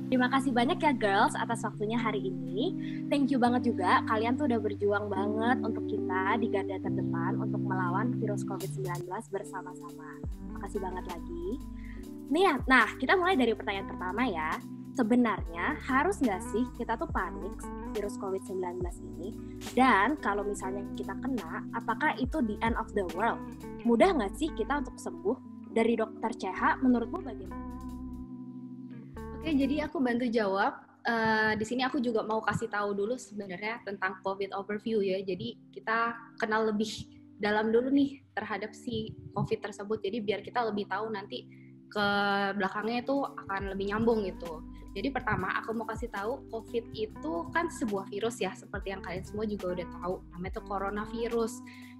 Terima kasih banyak ya girls atas waktunya hari ini. Thank you banget juga, kalian tuh udah berjuang banget untuk kita di garda terdepan untuk melawan virus COVID-19 bersama-sama. Makasih banget lagi. Nih ya, nah kita mulai dari pertanyaan pertama ya. Sebenarnya harus nggak sih kita tuh panik virus COVID-19 ini? Dan kalau misalnya kita kena, apakah itu the end of the world? Mudah nggak sih kita untuk sembuh? Dari dokter CH, menurutmu bagaimana? Oke, jadi aku bantu jawab. Di sini aku juga mau kasih tahu dulu sebenarnya tentang COVID overview ya. Jadi kita kenal lebih dalam dulu nih terhadap si COVID tersebut. Jadi biar kita lebih tahu nanti ke belakangnya itu akan lebih nyambung gitu. Jadi pertama aku mau kasih tahu COVID itu kan sebuah virus ya, seperti yang kalian semua juga udah tahu. Namanya itu coronavirus.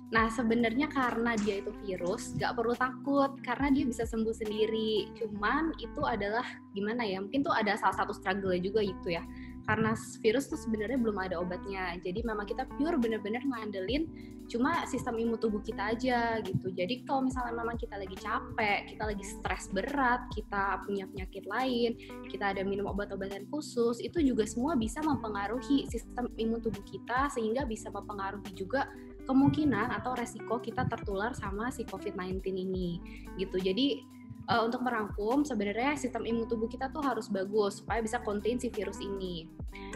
Nah sebenarnya karena dia itu virus, nggak perlu takut karena dia bisa sembuh sendiri. Cuman itu adalah gimana ya? Mungkin tuh ada salah satu struggle juga gitu ya. Karena virus tuh sebenarnya belum ada obatnya. Jadi memang kita pure bener-bener ngandelin cuma sistem imun tubuh kita aja gitu. Jadi kalau misalnya memang kita lagi capek, kita lagi stres berat, kita punya penyakit lain, kita ada minum obat-obatan khusus, itu juga semua bisa mempengaruhi sistem imun tubuh kita sehingga bisa mempengaruhi juga kemungkinan atau resiko kita tertular sama si COVID-19 ini gitu. Jadi untuk merangkum sebenarnya sistem imun tubuh kita tuh harus bagus supaya bisa contain si virus ini.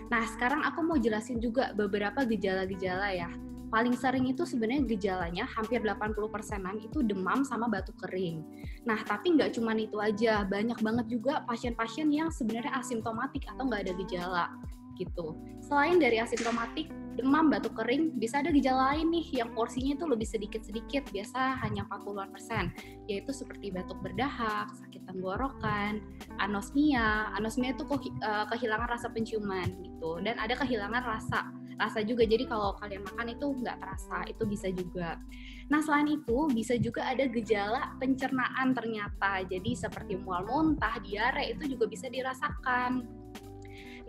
Nah sekarang aku mau jelasin juga beberapa gejala-gejala ya. Paling sering itu sebenarnya gejalanya hampir 80%-an itu demam sama batuk kering. Nah tapi nggak cuma itu aja, banyak banget juga pasien-pasien yang sebenarnya asimptomatik atau nggak ada gejala gitu. Selain dari asimptomatik, demam, batuk kering, bisa ada gejala lain nih yang porsinya itu lebih sedikit-sedikit, biasa hanya 40%, yaitu seperti batuk berdahak, sakit tenggorokan, anosmia. Anosmia itu kehilangan rasa penciuman gitu, dan ada kehilangan rasa juga, jadi kalau kalian makan itu nggak terasa, itu bisa juga. Nah selain itu bisa juga ada gejala pencernaan ternyata, jadi seperti mual muntah, diare itu juga bisa dirasakan.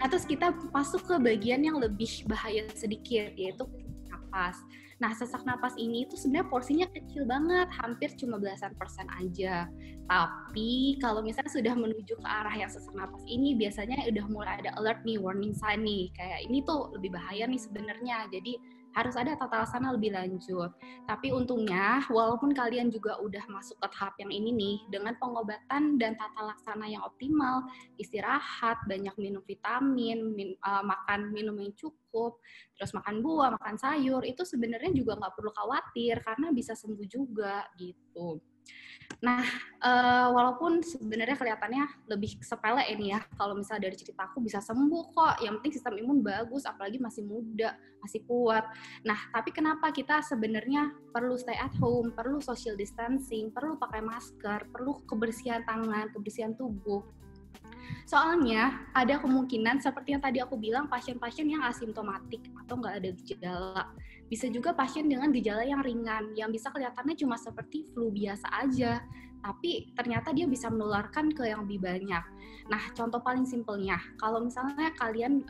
Nah, terus kita masuk ke bagian yang lebih bahaya sedikit, yaitu napas. Nah, sesak napas ini itu sebenarnya porsinya kecil banget, hampir cuma belasan persen aja. Tapi kalau misalnya sudah menuju ke arah yang sesak napas ini, biasanya udah mulai ada alert nih, warning sign nih. Kayak ini tuh lebih bahaya nih sebenarnya. Jadi harus ada tata laksana lebih lanjut. Tapi untungnya, walaupun kalian juga udah masuk ke tahap yang ini nih, dengan pengobatan dan tata laksana yang optimal, istirahat, banyak minum vitamin, makan minum yang cukup, terus makan buah, makan sayur, itu sebenarnya juga nggak perlu khawatir karena bisa sembuh juga gitu. Nah, walaupun sebenarnya kelihatannya lebih sepele ini ya, kalau misalnya dari cerita aku bisa sembuh kok, yang penting sistem imun bagus, apalagi masih muda, masih kuat. Nah, tapi kenapa kita sebenarnya perlu stay at home, perlu social distancing, perlu pakai masker, perlu kebersihan tangan, kebersihan tubuh? Soalnya ada kemungkinan seperti yang tadi aku bilang, pasien-pasien yang asimptomatik atau nggak ada gejala. Bisa juga pasien dengan gejala yang ringan, yang bisa kelihatannya cuma seperti flu biasa aja, tapi ternyata dia bisa menularkan ke yang lebih banyak. Nah, contoh paling simpelnya, kalau misalnya kalian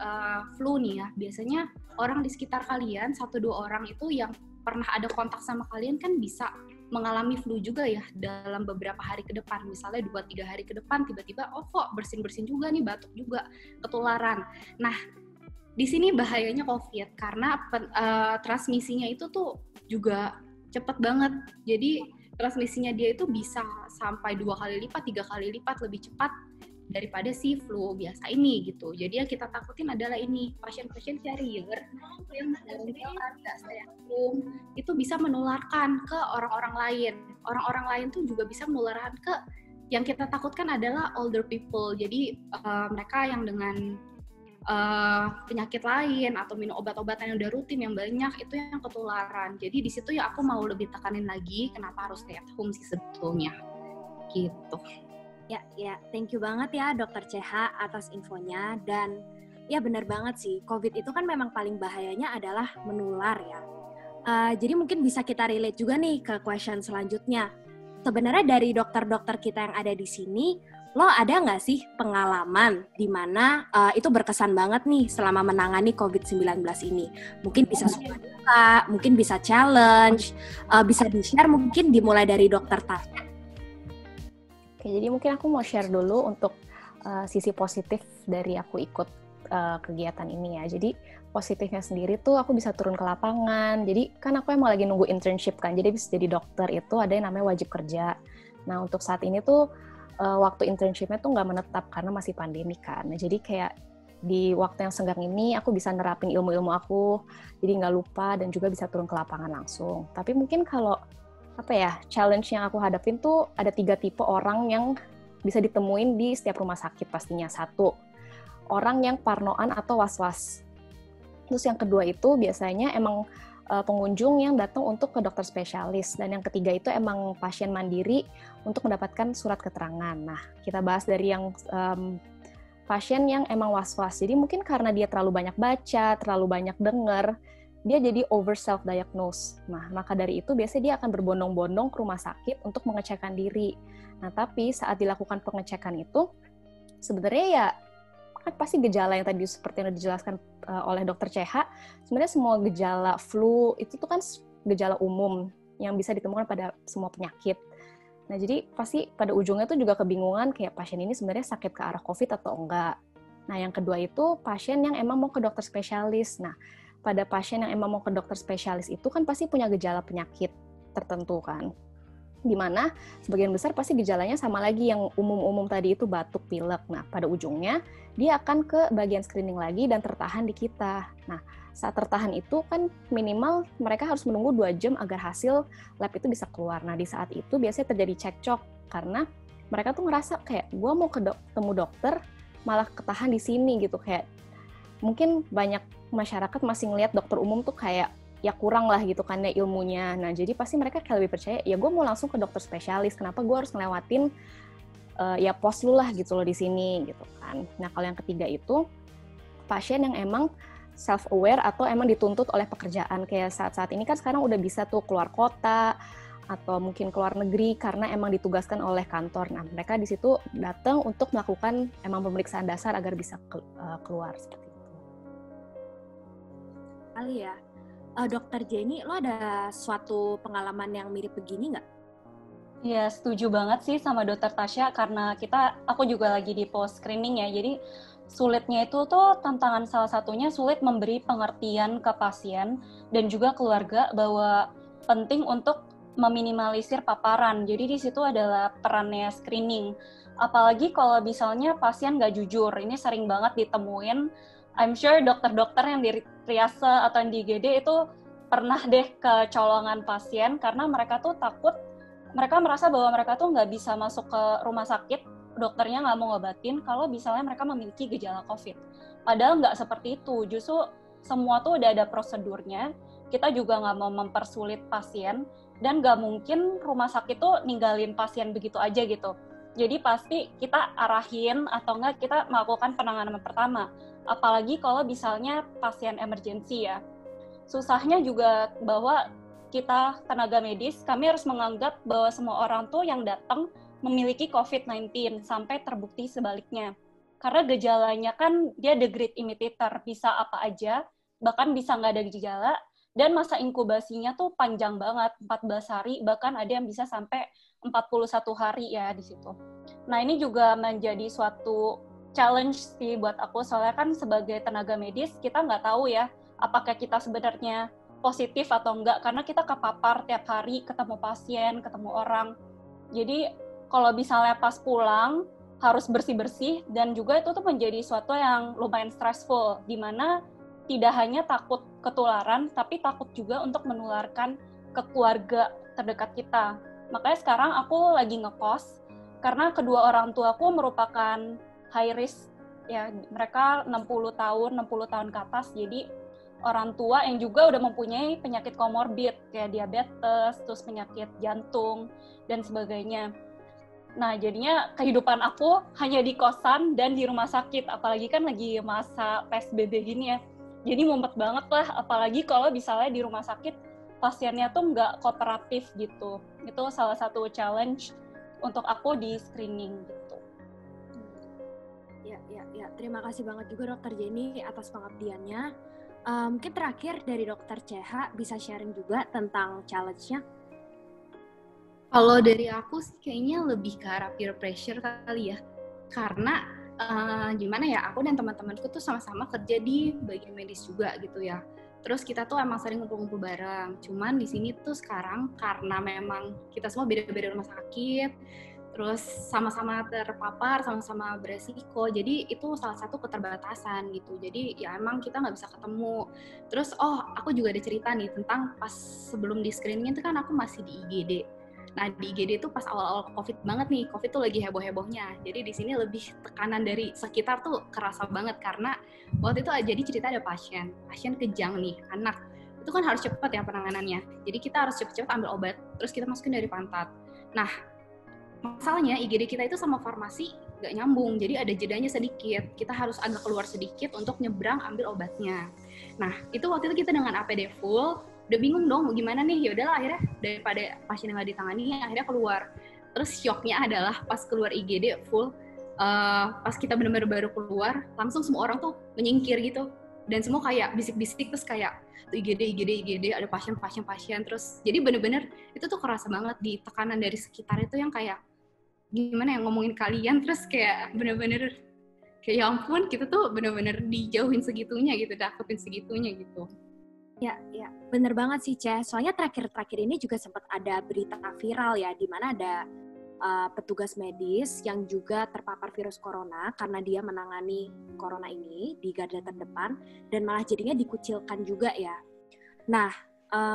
flu nih ya, biasanya orang di sekitar kalian, 1-2 orang itu yang pernah ada kontak sama kalian kan bisa mengalami flu juga ya dalam beberapa hari ke depan, misalnya 2-3 hari ke depan tiba-tiba oh kok bersin-bersin juga nih, batuk juga, ketularan. Nah di sini bahayanya COVID karena transmisinya itu tuh juga cepet banget, jadi transmisinya dia itu bisa sampai 2 kali lipat, 3 kali lipat lebih cepat daripada si flu biasa ini gitu. Jadi yang kita takutin adalah ini, pasien-pasien carrier yang nggak stay at home itu bisa menularkan ke orang-orang lain. Orang-orang lain tuh juga bisa menularkan ke, yang kita takutkan adalah older people. Jadi mereka yang dengan penyakit lain atau minum obat-obatan yang udah rutin yang banyak itu yang ketularan. Jadi di situ ya aku mau lebih tekanin lagi kenapa harus stay at home sih sebetulnya gitu. Ya, thank you banget ya Dokter CH atas infonya, dan ya benar banget sih, COVID itu kan memang paling bahayanya adalah menular ya. Jadi mungkin bisa kita relate juga nih ke question selanjutnya. Sebenarnya dari dokter-dokter kita yang ada di sini, lo ada nggak sih pengalaman di mana itu berkesan banget nih selama menangani COVID-19 ini? Mungkin bisa suka duka, mungkin bisa challenge, bisa di-share mungkin dimulai dari Dokter Tasya. Oke, jadi mungkin aku mau share dulu untuk sisi positif dari aku ikut kegiatan ini ya. Jadi positifnya sendiri tuh aku bisa turun ke lapangan. Jadi kan aku emang lagi nunggu internship kan. Jadi bisa jadi dokter itu ada yang namanya wajib kerja. Nah untuk saat ini tuh waktu internshipnya tuh nggak menetap karena masih pandemi kan. Nah jadi kayak di waktu yang senggang ini aku bisa nerapin ilmu-ilmu aku, jadi nggak lupa dan juga bisa turun ke lapangan langsung. Tapi mungkin kalau challenge yang aku hadapin tuh ada 3 tipe orang yang bisa ditemuin di setiap rumah sakit pastinya. 1, orang yang parnoan atau was-was. Terus yang kedua itu biasanya emang pengunjung yang datang untuk ke dokter spesialis. Dan yang ketiga itu emang pasien mandiri untuk mendapatkan surat keterangan. Nah, kita bahas dari yang pasien yang emang was-was. Jadi mungkin karena dia terlalu banyak baca, terlalu banyak dengar, dia jadi over self-diagnose. Nah, maka dari itu biasanya dia akan berbondong-bondong ke rumah sakit untuk mengecekkan diri. Nah, tapi saat dilakukan pengecekan itu, sebenarnya ya kan pasti gejala yang tadi seperti yang dijelaskan oleh Dr. CH, sebenarnya semua gejala flu itu tuh kan gejala umum yang bisa ditemukan pada semua penyakit. Nah, jadi pasti pada ujungnya tuh juga kebingungan kayak pasien ini sebenarnya sakit ke arah COVID atau enggak. Nah, yang kedua itu pasien yang emang mau ke dokter spesialis. Nah, pada pasien yang emang mau ke dokter spesialis itu kan pasti punya gejala penyakit tertentu kan. Di mana sebagian besar pasti gejalanya sama lagi yang umum-umum tadi itu batuk, pilek. Nah, pada ujungnya dia akan ke bagian screening lagi dan tertahan di kita. Nah, saat tertahan itu kan minimal mereka harus menunggu 2 jam agar hasil lab itu bisa keluar. Nah, di saat itu biasanya terjadi cekcok karena mereka tuh ngerasa kayak gue mau ketemu dokter malah ketahan di sini gitu. Kayak mungkin banyak masyarakat masih ngelihat dokter umum tuh kayak ya kurang lah gitu kan ya ilmunya. Nah, jadi pasti mereka kayak lebih percaya ya gue mau langsung ke dokter spesialis. Kenapa gue harus ngelewatin ya pos lu lah gitu loh di sini gitu kan. Nah, kalau yang ketiga itu pasien yang emang self-aware atau emang dituntut oleh pekerjaan. Kayak saat-saat ini kan sekarang udah bisa tuh keluar kota atau mungkin keluar negeri karena emang ditugaskan oleh kantor. Nah, mereka di situ datang untuk melakukan emang pemeriksaan dasar agar bisa keluar seperti itu. Kali ya, Dokter Jenny, lo ada suatu pengalaman yang mirip begini nggak? Iya, setuju banget sih sama Dokter Tasya karena aku juga lagi di post screening ya. Jadi sulitnya itu tuh tantangan salah satunya sulit memberi pengertian ke pasien dan juga keluarga bahwa penting untuk meminimalisir paparan. Jadi di situ adalah perannya screening. Apalagi kalau misalnya pasien nggak jujur, ini sering banget ditemuin. I'm sure dokter-dokter yang di triase atau yang di IGD itu pernah deh kecolongan pasien karena mereka tuh takut, mereka merasa bahwa mereka tuh nggak bisa masuk ke rumah sakit, dokternya nggak mau ngobatin kalau misalnya mereka memiliki gejala COVID. Padahal nggak seperti itu, justru semua tuh udah ada prosedurnya, kita juga nggak mau mempersulit pasien, dan nggak mungkin rumah sakit tuh ninggalin pasien begitu aja gitu. Jadi pasti kita arahin atau nggak kita melakukan penanganan pertama, apalagi kalau misalnya pasien emergensi ya. Susahnya juga bahwa kita tenaga medis, kami harus menganggap bahwa semua orang tuh yang datang memiliki COVID-19 sampai terbukti sebaliknya. Karena gejalanya kan dia the great imitator, bisa apa aja, bahkan bisa nggak ada gejala, dan masa inkubasinya tuh panjang banget, 14 hari, bahkan ada yang bisa sampai 41 hari ya di situ. Nah, ini juga menjadi suatu challenge sih buat aku, soalnya kan sebagai tenaga medis, kita nggak tahu ya, apakah kita sebenarnya positif atau enggak, karena kita kepapar tiap hari, ketemu pasien, ketemu orang. Jadi, kalau misalnya pas pulang, harus bersih-bersih, dan juga itu tuh menjadi suatu yang lumayan stressful, di mana tidak hanya takut ketularan, tapi takut juga untuk menularkan ke keluarga terdekat kita. Makanya sekarang aku lagi ngekos, karena kedua orang tuaku merupakan high risk, ya mereka 60 tahun ke atas, jadi orang tua yang juga udah mempunyai penyakit komorbid, kayak diabetes, terus penyakit jantung, dan sebagainya. Nah, jadinya kehidupan aku hanya di kosan dan di rumah sakit, apalagi kan lagi masa PSBB gini ya. Jadi mumet banget lah, apalagi kalau misalnya di rumah sakit pasiennya tuh nggak kooperatif gitu. Itu salah satu challenge untuk aku di screening gitu. Ya. Terima kasih banget juga Dokter Jenny atas pengabdiannya. Mungkin terakhir dari Dokter CH bisa sharing juga tentang challenge-nya. Kalau dari aku sih kayaknya lebih ke arah peer pressure kali ya. Karena gimana ya, aku dan teman-temanku tuh sama-sama kerja di bagian medis juga gitu ya. Terus kita tuh emang sering ngumpul-ngumpul bareng. Cuman di sini tuh sekarang karena memang kita semua beda-beda rumah sakit, terus sama-sama terpapar, sama-sama beresiko. Jadi itu salah satu keterbatasan gitu. Jadi ya emang kita nggak bisa ketemu. Terus aku juga ada cerita nih tentang pas sebelum di screening itu kan aku masih di IGD. Nah di IGD itu pas awal-awal COVID banget nih, COVID tuh lagi heboh-hebohnya. Jadi di sini lebih tekanan dari sekitar tuh kerasa banget karena waktu itu jadi cerita ada pasien kejang nih, anak. Itu kan harus cepat ya penanganannya. Jadi kita harus cepet-cepet ambil obat, terus kita masukin dari pantat. Nah masalahnya IGD kita itu sama farmasi nggak nyambung, jadi ada jedanya sedikit. Kita harus agak keluar sedikit untuk nyebrang ambil obatnya. Nah itu waktu itu kita dengan APD full. Udah bingung dong mau gimana nih, ya udahlah akhirnya daripada pasien yang nggak ditangani akhirnya keluar. Terus shocknya adalah pas keluar IGD full, pas kita benar-benar baru keluar langsung semua orang tuh menyingkir gitu dan semua kayak bisik-bisik terus kayak tuh IGD ada pasien terus jadi benar-benar itu tuh kerasa banget di tekanan dari sekitar itu yang kayak gimana yang ngomongin kalian terus kayak benar-benar kayak ya ampun kita tuh benar-benar dijauhin segitunya gitu, dapetin segitunya gitu. Ya, bener banget sih, Ceh. Soalnya terakhir-terakhir ini juga sempat ada berita viral ya, di mana ada petugas medis yang juga terpapar virus corona karena dia menangani corona ini di garda terdepan, dan malah jadinya dikucilkan juga ya. Nah,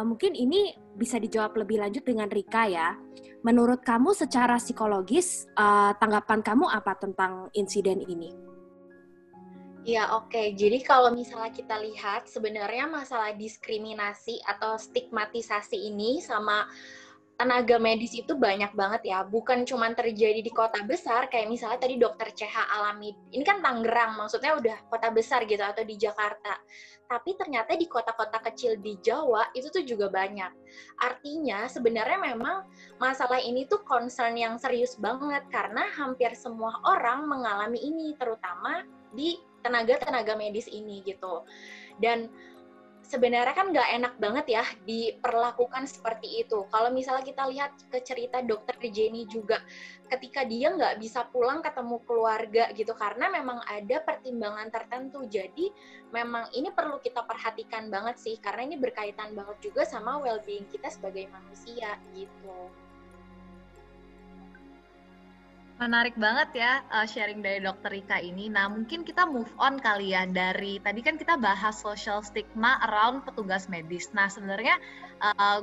mungkin ini bisa dijawab lebih lanjut dengan Rika ya. Menurut kamu secara psikologis, tanggapan kamu apa tentang insiden ini? Ya, oke. Jadi kalau misalnya kita lihat sebenarnya masalah diskriminasi atau stigmatisasi ini sama tenaga medis itu banyak banget ya. Bukan cuma terjadi di kota besar kayak misalnya tadi Dokter CH alami. Ini kan Tangerang, maksudnya udah kota besar gitu atau di Jakarta. Tapi ternyata di kota-kota kecil di Jawa itu tuh juga banyak. Artinya sebenarnya memang masalah ini tuh concern yang serius banget karena hampir semua orang mengalami ini, terutama di tenaga medis ini gitu. Dan sebenarnya kan nggak enak banget ya diperlakukan seperti itu. Kalau misalnya kita lihat ke cerita Dokter Jenny juga, ketika dia nggak bisa pulang ketemu keluarga gitu karena memang ada pertimbangan tertentu. Jadi memang ini perlu kita perhatikan banget sih karena ini berkaitan banget juga sama well-being kita sebagai manusia gitu. Menarik banget ya sharing dari Dokter Rika ini. Nah, mungkin kita move on kali ya dari tadi kan kita bahas social stigma around petugas medis. Nah, sebenarnya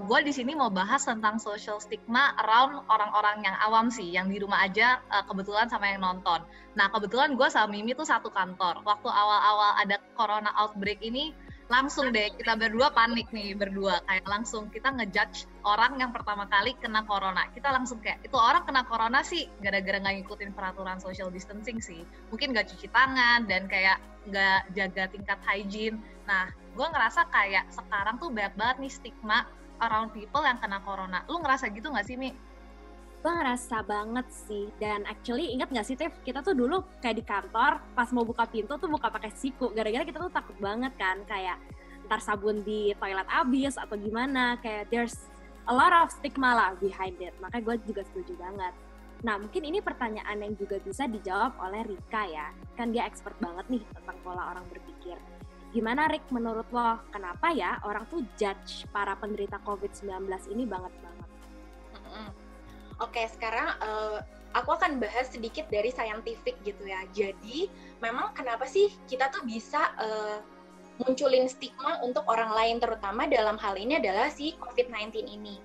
gue di sini mau bahas tentang social stigma around orang-orang yang awam sih, yang di rumah aja kebetulan sama yang nonton. Nah, kebetulan gue sama Mimi tuh satu kantor. Waktu awal-awal ada corona outbreak ini, langsung deh kita berdua panik nih berdua, kayak langsung kita ngejudge orang yang pertama kali kena corona. Kita langsung kayak itu orang kena corona sih gara-gara nggak ngikutin peraturan social distancing sih, mungkin nggak cuci tangan dan kayak nggak jaga tingkat hygiene. Nah, gue ngerasa kayak sekarang tuh banyak banget nih stigma around people yang kena corona. Lu ngerasa gitu nggak sih, Mi? Gue ngerasa banget sih, dan actually ingat gak sih Tiff, kita tuh dulu kayak di kantor pas mau buka pintu tuh buka pakai siku, gara-gara kita tuh takut banget kan, kayak ntar sabun di toilet habis atau gimana, kayak there's a lot of stigma lah behind it. Makanya gue juga setuju banget. Nah, mungkin ini pertanyaan yang juga bisa dijawab oleh Rika ya, kan dia expert banget nih tentang pola orang berpikir. Gimana Rik, menurut lo, kenapa ya orang tuh judge para penderita COVID-19 ini banget? Oke, sekarang aku akan bahas sedikit dari scientific gitu ya. Jadi, memang kenapa sih kita tuh bisa munculin stigma untuk orang lain, terutama dalam hal ini adalah si COVID-19 ini.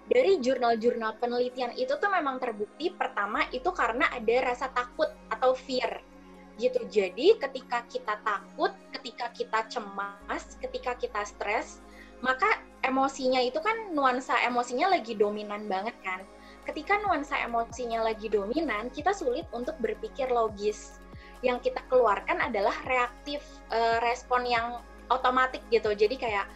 Dari jurnal-jurnal penelitian itu tuh memang terbukti, pertama itu karena ada rasa takut atau fear gitu. Jadi, ketika kita takut, ketika kita cemas, ketika kita stres, maka emosinya itu kan nuansa emosinya lagi dominan banget kan. Ketika nuansa emosinya lagi dominan, kita sulit untuk berpikir logis. Yang kita keluarkan adalah reaktif, respon yang otomatik gitu. Jadi kayak,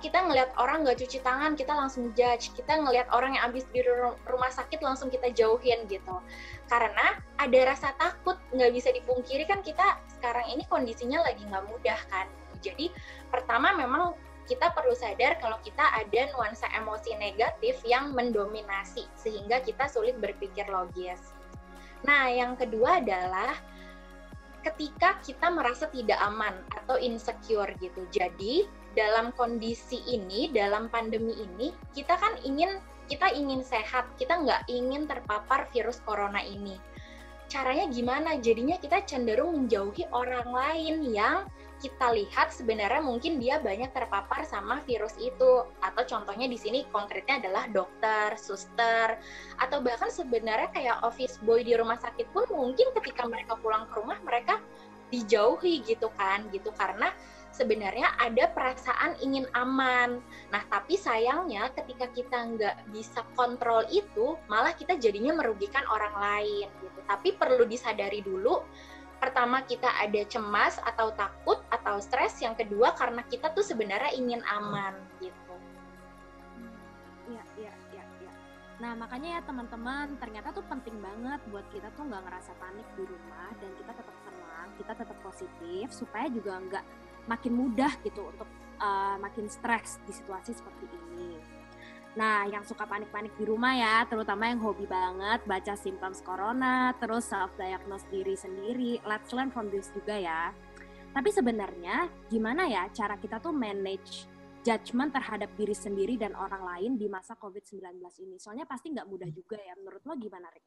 kita ngelihat orang nggak cuci tangan, kita langsung judge. Kita ngelihat orang yang habis di rumah sakit, langsung kita jauhin gitu. Karena ada rasa takut, nggak bisa dipungkiri kan kita sekarang ini kondisinya lagi nggak mudah kan. Jadi pertama memang kita perlu sadar kalau kita ada nuansa emosi negatif yang mendominasi, sehingga kita sulit berpikir logis. Nah, yang kedua adalah ketika kita merasa tidak aman atau insecure gitu. Jadi dalam kondisi ini, dalam pandemi ini, kita ingin sehat, kita nggak ingin terpapar virus corona ini. Caranya gimana? Jadinya kita cenderung menjauhi orang lain yang kita lihat sebenarnya mungkin dia banyak terpapar sama virus itu. Atau contohnya di sini konkretnya adalah dokter, suster, atau bahkan sebenarnya kayak office boy di rumah sakit pun mungkin ketika mereka pulang ke rumah mereka dijauhi gitu kan, gitu karena sebenarnya ada perasaan ingin aman. Nah, tapi sayangnya ketika kita nggak bisa kontrol itu, malah kita jadinya merugikan orang lain gitu. Tapi perlu disadari dulu, pertama kita ada cemas atau takut atau stres, yang kedua karena kita tuh sebenarnya ingin aman gitu. Iya. Nah, makanya ya teman-teman, ternyata tuh penting banget buat kita tuh nggak ngerasa panik di rumah dan kita tetap tenang, kita tetap positif, supaya juga nggak makin mudah gitu untuk makin stres di situasi seperti ini. Nah, yang suka panik-panik di rumah ya, terutama yang hobi banget baca symptoms corona, terus self-diagnose diri sendiri, let's learn from this juga ya. Tapi sebenarnya gimana ya cara kita tuh manage judgment terhadap diri sendiri dan orang lain di masa COVID-19 ini? Soalnya pasti nggak mudah juga ya, menurut lo gimana, Rik?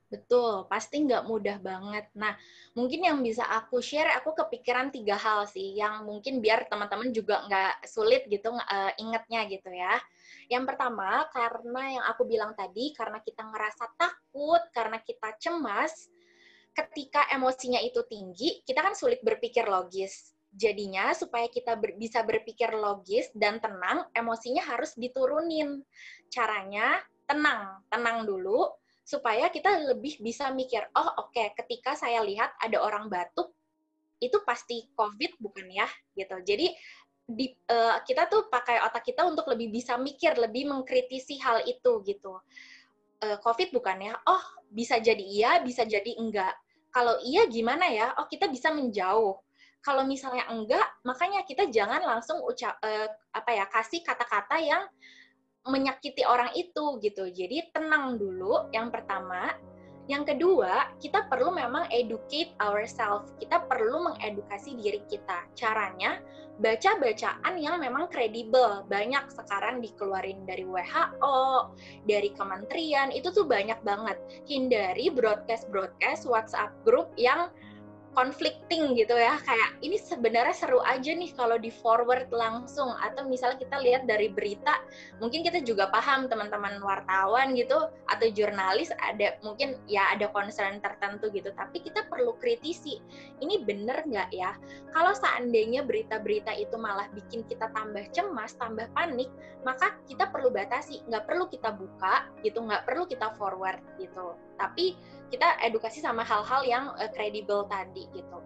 Betul, pasti nggak mudah banget. Nah, mungkin yang bisa aku share, aku kepikiran 3 hal sih, yang mungkin biar teman-teman juga nggak sulit gitu ingetnya gitu ya. Yang pertama, karena yang aku bilang tadi, karena kita ngerasa takut, karena kita cemas, ketika emosinya itu tinggi, kita kan sulit berpikir logis. Jadinya, supaya kita bisa berpikir logis dan tenang, emosinya harus diturunin. Caranya, tenang dulu, supaya kita lebih bisa mikir, oh oke, ketika saya lihat ada orang batuk, itu pasti COVID bukan ya, gitu. Jadi kita tuh pakai otak kita untuk lebih bisa mikir, lebih mengkritisi hal itu gitu. COVID bukan ya, oh bisa jadi iya, bisa jadi enggak. Kalau iya gimana ya, oh kita bisa menjauh. Kalau misalnya enggak, makanya kita jangan langsung kasih kata-kata yang menyakiti orang itu gitu. Jadi tenang dulu yang pertama. Yang kedua, kita perlu memang educate ourselves. Kita perlu mengedukasi diri kita. Caranya baca bacaan yang memang kredibel. Banyak sekarang dikeluarin dari WHO, dari kementerian, itu tuh banyak banget. Hindari broadcast WhatsApp group yang conflicting gitu ya, kayak ini sebenarnya seru aja nih kalau di forward langsung, atau misalnya kita lihat dari berita, mungkin kita juga paham teman-teman wartawan gitu atau jurnalis ada mungkin ya ada concern tertentu gitu, tapi kita perlu kritisi, ini bener nggak ya? Kalau seandainya berita-berita itu malah bikin kita tambah cemas, tambah panik, maka kita perlu batasi, nggak perlu kita buka gitu, nggak perlu kita forward gitu, tapi kita edukasi sama hal-hal yang kredibel tadi gitu.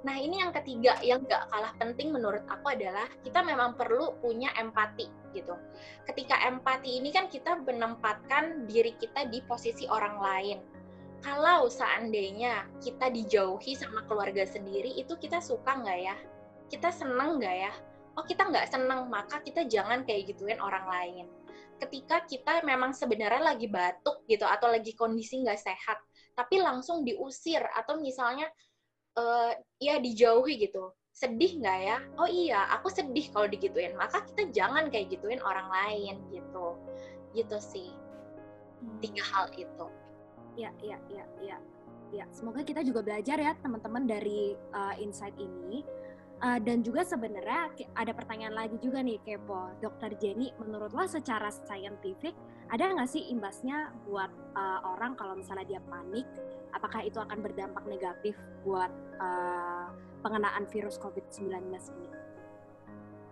Nah, ini yang ketiga yang nggak kalah penting menurut aku adalah kita memang perlu punya empati gitu. Ketika empati ini kan kita menempatkan diri kita di posisi orang lain. Kalau seandainya kita dijauhi sama keluarga sendiri, itu kita suka nggak ya? Kita seneng nggak ya? Oh, kita nggak seneng, maka kita jangan kayak gituin orang lain. Ketika kita memang sebenarnya lagi batuk gitu, atau lagi kondisi nggak sehat, tapi langsung diusir, atau misalnya ya dijauhi gitu, sedih nggak ya? Oh iya, aku sedih kalau digituin, maka kita jangan kayak gituin orang lain gitu sih. 3 hal itu. Ya. Semoga kita juga belajar ya teman-teman dari insight ini. Dan juga sebenarnya ada pertanyaan lagi juga nih, Kepo. Dr. Jenny, menurut lo secara saintifik, ada nggak sih imbasnya buat orang kalau misalnya dia panik? Apakah itu akan berdampak negatif buat pengenaan virus COVID-19 ini?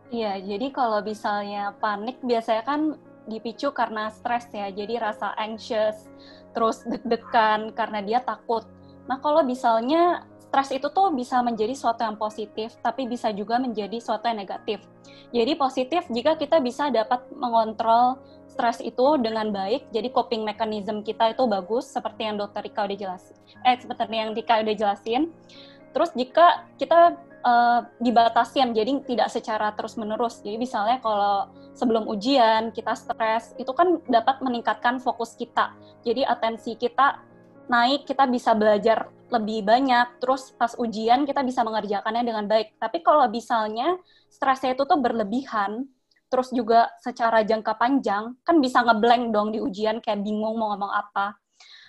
Iya, jadi kalau misalnya panik biasanya kan dipicu karena stres ya, jadi rasa anxious, terus deg-degan karena dia takut. Nah, kalau misalnya stres itu tuh bisa menjadi sesuatu yang positif, tapi bisa juga menjadi sesuatu yang negatif. Jadi positif jika kita bisa dapat mengontrol stres itu dengan baik, jadi coping mechanism kita itu bagus, seperti yang Dr. Rika udah jelasin. Seperti yang Rika udah jelasin. Terus jika kita dibatasin, jadi tidak secara terus-menerus. Jadi misalnya kalau sebelum ujian kita stres, itu kan dapat meningkatkan fokus kita. Jadi atensi kita naik, kita bisa belajar lebih banyak, terus pas ujian kita bisa mengerjakannya dengan baik. Tapi kalau misalnya stresnya itu tuh berlebihan, terus juga secara jangka panjang, kan bisa ngeblank dong di ujian, kayak bingung mau ngomong apa.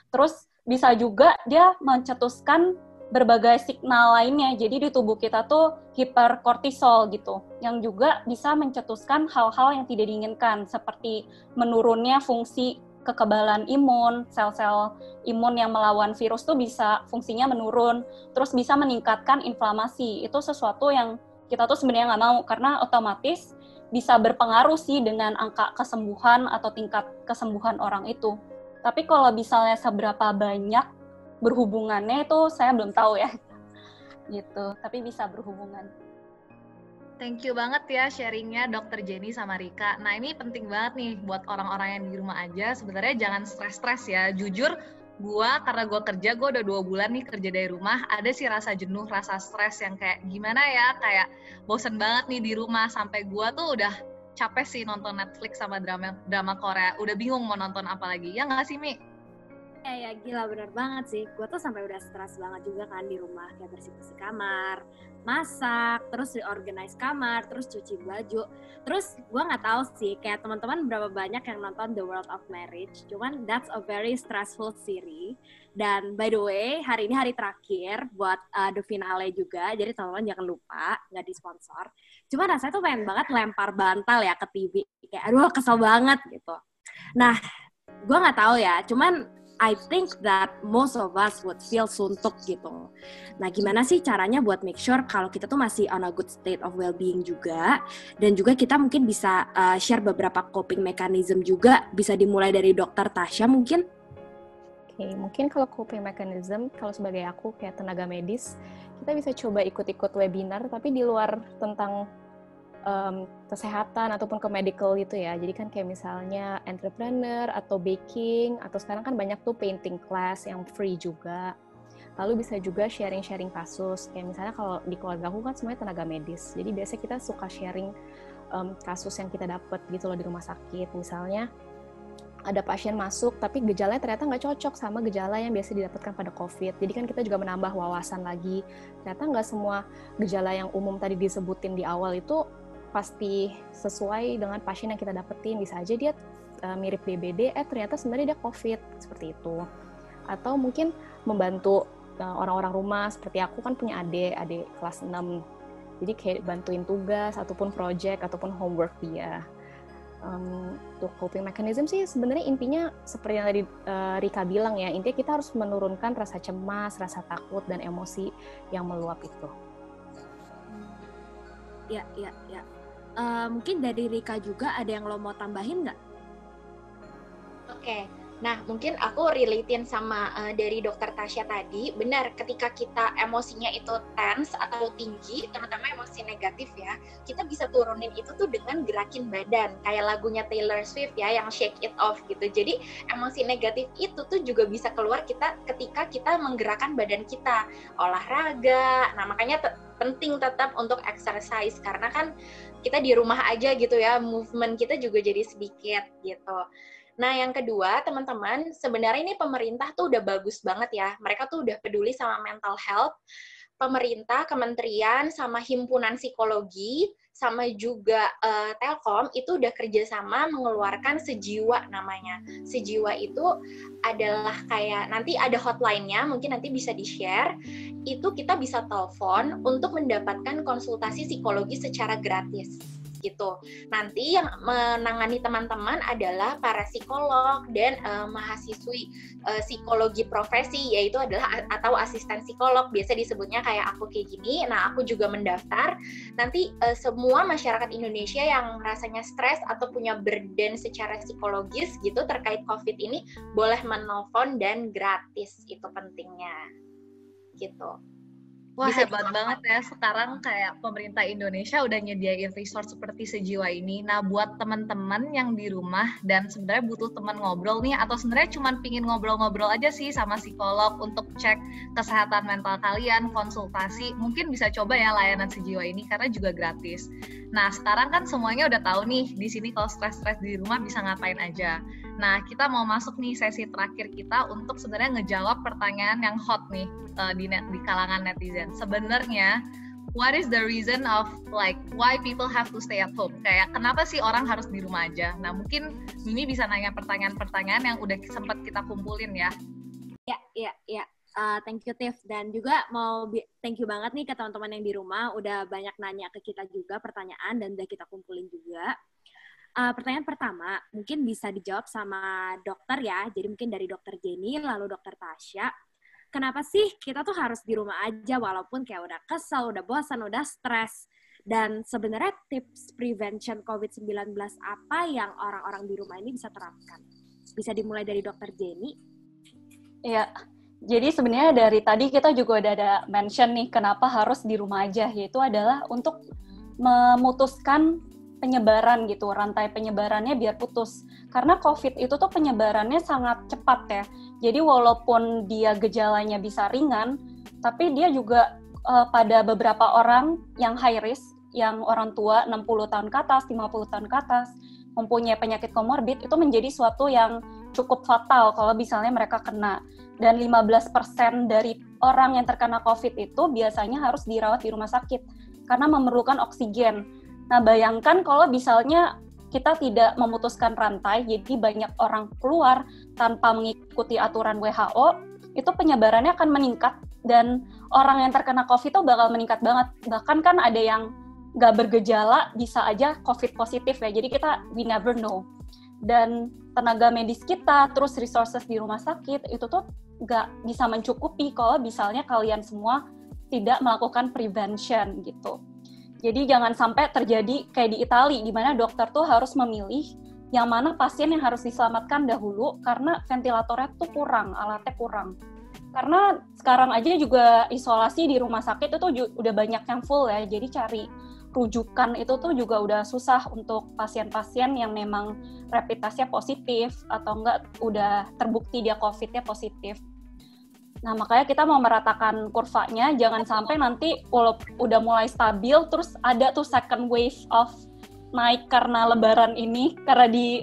Terus bisa juga dia mencetuskan berbagai signal lainnya, jadi di tubuh kita tuh hiperkortisol gitu, yang juga bisa mencetuskan hal-hal yang tidak diinginkan, seperti menurunnya fungsi kekebalan imun, sel-sel imun yang melawan virus tuh bisa fungsinya menurun, terus bisa meningkatkan inflamasi. Itu sesuatu yang kita tuh sebenarnya nggak mau, karena otomatis bisa berpengaruh sih dengan angka kesembuhan atau tingkat kesembuhan orang itu. Tapi kalau misalnya seberapa banyak berhubungannya itu saya belum tahu ya, gitu. Tapi bisa berhubungan. Thank you banget ya sharingnya Dr. Jenny sama Rika. Nah ini penting banget nih buat orang-orang yang di rumah aja. Sebenarnya jangan stres-stres ya. Jujur, karena gue kerja, gue udah 2 bulan nih kerja dari rumah. Ada sih rasa jenuh, rasa stres yang kayak gimana ya, kayak bosen banget nih di rumah. Sampai gue tuh udah capek sih nonton Netflix sama drama Korea. Udah bingung mau nonton apa lagi. Ya nggak sih, Mi? Ya gila, bener banget sih. Gue tuh sampai udah stres banget juga kan di rumah, kayak bersih-bersih kamar, masak, terus reorganize kamar, terus cuci baju. Terus gue nggak tahu sih, kayak teman-teman berapa banyak yang nonton The World of Marriage. Cuman that's a very stressful series. Dan by the way, hari ini hari terakhir buat the finale juga. Jadi teman-teman jangan lupa, nggak disponsor. Cuman rasanya tuh pengen banget lempar bantal ya ke TV. Kayak aduh kesel banget gitu. Nah, gue nggak tahu ya. Cuman I think that most of us would feel suntuk gitu. Nah, gimana sih caranya buat make sure kalau kita tuh masih on a good state of well-being juga, dan juga kita mungkin bisa share beberapa coping mechanism juga, bisa dimulai dari Dr. Tasya mungkin? Oke, mungkin kalau coping mechanism, kalau sebagai aku kayak tenaga medis, kita bisa coba ikut-ikut webinar, tapi di luar tentang kesehatan ataupun ke medical gitu ya. Jadi kan kayak misalnya entrepreneur atau baking, atau sekarang kan banyak tuh painting class yang free juga. Lalu bisa juga sharing-sharing kasus. Kayak misalnya kalau di keluarga aku kan semuanya tenaga medis. Jadi biasanya kita suka sharing kasus yang kita dapat gitu loh di rumah sakit. Misalnya ada pasien masuk tapi gejalanya ternyata nggak cocok sama gejala yang biasa didapatkan pada COVID. Jadi kan kita juga menambah wawasan lagi. Ternyata nggak semua gejala yang umum tadi disebutin di awal itu pasti sesuai dengan pasien yang kita dapetin. Bisa aja dia mirip DBD, ternyata sebenarnya dia COVID, seperti itu. Atau mungkin membantu orang-orang rumah, seperti aku kan punya adik kelas 6. Jadi kayak bantuin tugas, ataupun project, ataupun homework dia. Untuk coping mechanism sih sebenarnya intinya seperti yang tadi Rika bilang ya, intinya kita harus menurunkan rasa cemas, rasa takut, dan emosi yang meluap itu. Ya. Mungkin dari Rika juga ada yang lo mau tambahin nggak? Oke. Nah, mungkin aku relatein sama dari Dr. Tasya tadi. Benar, ketika kita emosinya itu tense atau tinggi, terutama emosi negatif ya, kita bisa turunin itu tuh dengan gerakin badan. Kayak lagunya Taylor Swift ya, yang Shake It Off gitu. Jadi, emosi negatif itu tuh juga bisa keluar ketika kita menggerakkan badan kita. Olahraga, nah makanya penting tetap untuk exercise. Karena kan kita di rumah aja gitu ya, movement kita juga jadi sedikit gitu. Nah, yang kedua, teman-teman, sebenarnya ini pemerintah tuh udah bagus banget ya. Mereka tuh udah peduli sama mental health. Pemerintah, kementerian, sama himpunan psikologi, sama juga Telkom, itu udah kerjasama mengeluarkan Sejiwa namanya. Sejiwa itu adalah kayak, nanti ada hotline-nya, mungkin nanti bisa di-share. Itu kita bisa telepon untuk mendapatkan konsultasi psikologi secara gratis. Gitu. Nanti yang menangani teman-teman adalah para psikolog dan mahasiswi psikologi profesi, yaitu adalah atau asisten psikolog, biasa disebutnya kayak aku kayak gini. Nah, aku juga mendaftar. Nanti semua masyarakat Indonesia yang rasanya stres atau punya burden secara psikologis gitu terkait COVID ini boleh menelpon dan gratis, itu pentingnya. Gitu. Wah, hebat banget ya, sekarang kayak pemerintah Indonesia udah nyediain resource seperti Sejiwa ini. Nah, buat teman-teman yang di rumah dan sebenarnya butuh teman ngobrol nih, atau sebenarnya cuma pingin ngobrol-ngobrol aja sih sama psikolog untuk cek kesehatan mental kalian, konsultasi, mungkin bisa coba ya layanan Sejiwa ini karena juga gratis. Nah, sekarang kan semuanya udah tahu nih, di sini kalau stres-stres di rumah bisa ngapain aja. Nah, kita mau masuk nih sesi terakhir kita untuk sebenarnya ngejawab pertanyaan yang hot nih di kalangan netizen. Sebenarnya, what is the reason of like why people have to stay at home? Kayak kenapa sih orang harus di rumah aja? Nah, mungkin Mimi bisa nanya pertanyaan-pertanyaan yang udah sempat kita kumpulin ya. Ya. Thank you Tiff, dan juga mau thank you banget nih ke teman-teman yang di rumah udah banyak nanya ke kita juga pertanyaan dan udah kita kumpulin juga. Pertanyaan pertama mungkin bisa dijawab sama dokter ya, jadi mungkin dari dokter Jenny lalu dokter Tasya. Kenapa sih kita tuh harus di rumah aja walaupun kayak udah kesel, udah bosan, udah stres? Dan sebenarnya tips prevention COVID-19 apa yang orang-orang di rumah ini bisa terapkan? Bisa dimulai dari dokter Jenny? Iya. Jadi sebenarnya dari tadi kita juga udah ada mention nih kenapa harus di rumah aja, yaitu adalah untuk memutuskan penyebaran gitu, rantai penyebarannya biar putus. Karena COVID itu tuh penyebarannya sangat cepat ya. Jadi walaupun dia gejalanya bisa ringan, tapi dia juga pada beberapa orang yang high risk, yang orang tua 60 tahun ke atas, 50 tahun ke atas, mempunyai penyakit komorbid, itu menjadi suatu yang cukup fatal kalau misalnya mereka kena. Dan 15% dari orang yang terkena COVID itu biasanya harus dirawat di rumah sakit karena memerlukan oksigen. Nah, bayangkan kalau misalnya kita tidak memutuskan rantai, jadi banyak orang keluar tanpa mengikuti aturan WHO, itu penyebarannya akan meningkat dan orang yang terkena COVID itu bakal meningkat banget. Bahkan kan ada yang nggak bergejala, bisa aja COVID positif ya, jadi we never know. Dan tenaga medis kita, terus resources di rumah sakit, itu tuh nggak bisa mencukupi kalau misalnya kalian semua tidak melakukan prevention gitu. Jadi jangan sampai terjadi kayak di Italia, di mana dokter tuh harus memilih yang mana pasien yang harus diselamatkan dahulu karena ventilatornya tuh kurang, alatnya kurang. Karena sekarang aja juga isolasi di rumah sakit itu udah banyak yang full ya, jadi cari rujukan itu tuh juga udah susah untuk pasien-pasien yang memang rapid test-nya positif atau enggak udah terbukti dia COVID-nya positif. Nah, makanya kita mau meratakan kurvanya, jangan sampai nanti udah mulai stabil, terus ada tuh second wave of naik karena lebaran ini, karena di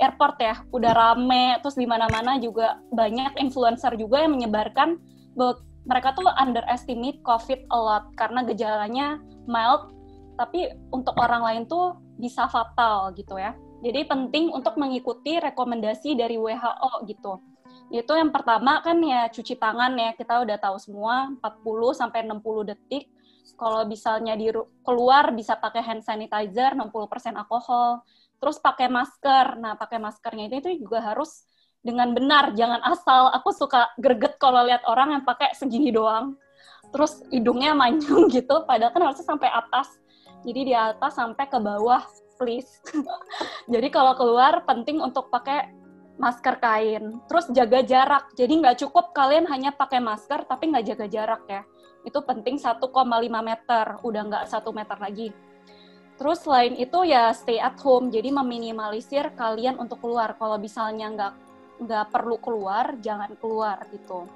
airport ya, udah rame, terus di mana-mana juga banyak influencer juga yang menyebarkan bahwa mereka tuh underestimate COVID a lot karena gejalanya mild, tapi untuk orang lain tuh bisa fatal gitu ya. Jadi penting untuk mengikuti rekomendasi dari WHO gitu. Yaitu yang pertama kan ya cuci tangan ya, kita udah tahu semua 40-60 detik. Kalau misalnya keluar bisa pakai hand sanitizer 60% alkohol. Terus pakai masker. Nah, pakai maskernya itu juga harus dengan benar, jangan asal. Aku suka greget kalau lihat orang yang pakai segini doang, terus hidungnya mancung gitu, padahal kan harusnya sampai atas. Jadi di atas sampai ke bawah, please. Jadi kalau keluar penting untuk pakai masker kain. Terus jaga jarak. Jadi nggak cukup kalian hanya pakai masker tapi nggak jaga jarak ya. Itu penting 1,5 meter, udah nggak 1 meter lagi. Terus selain itu ya stay at home, jadi meminimalisir kalian untuk keluar. Kalau misalnya nggak perlu keluar, jangan keluar gitu.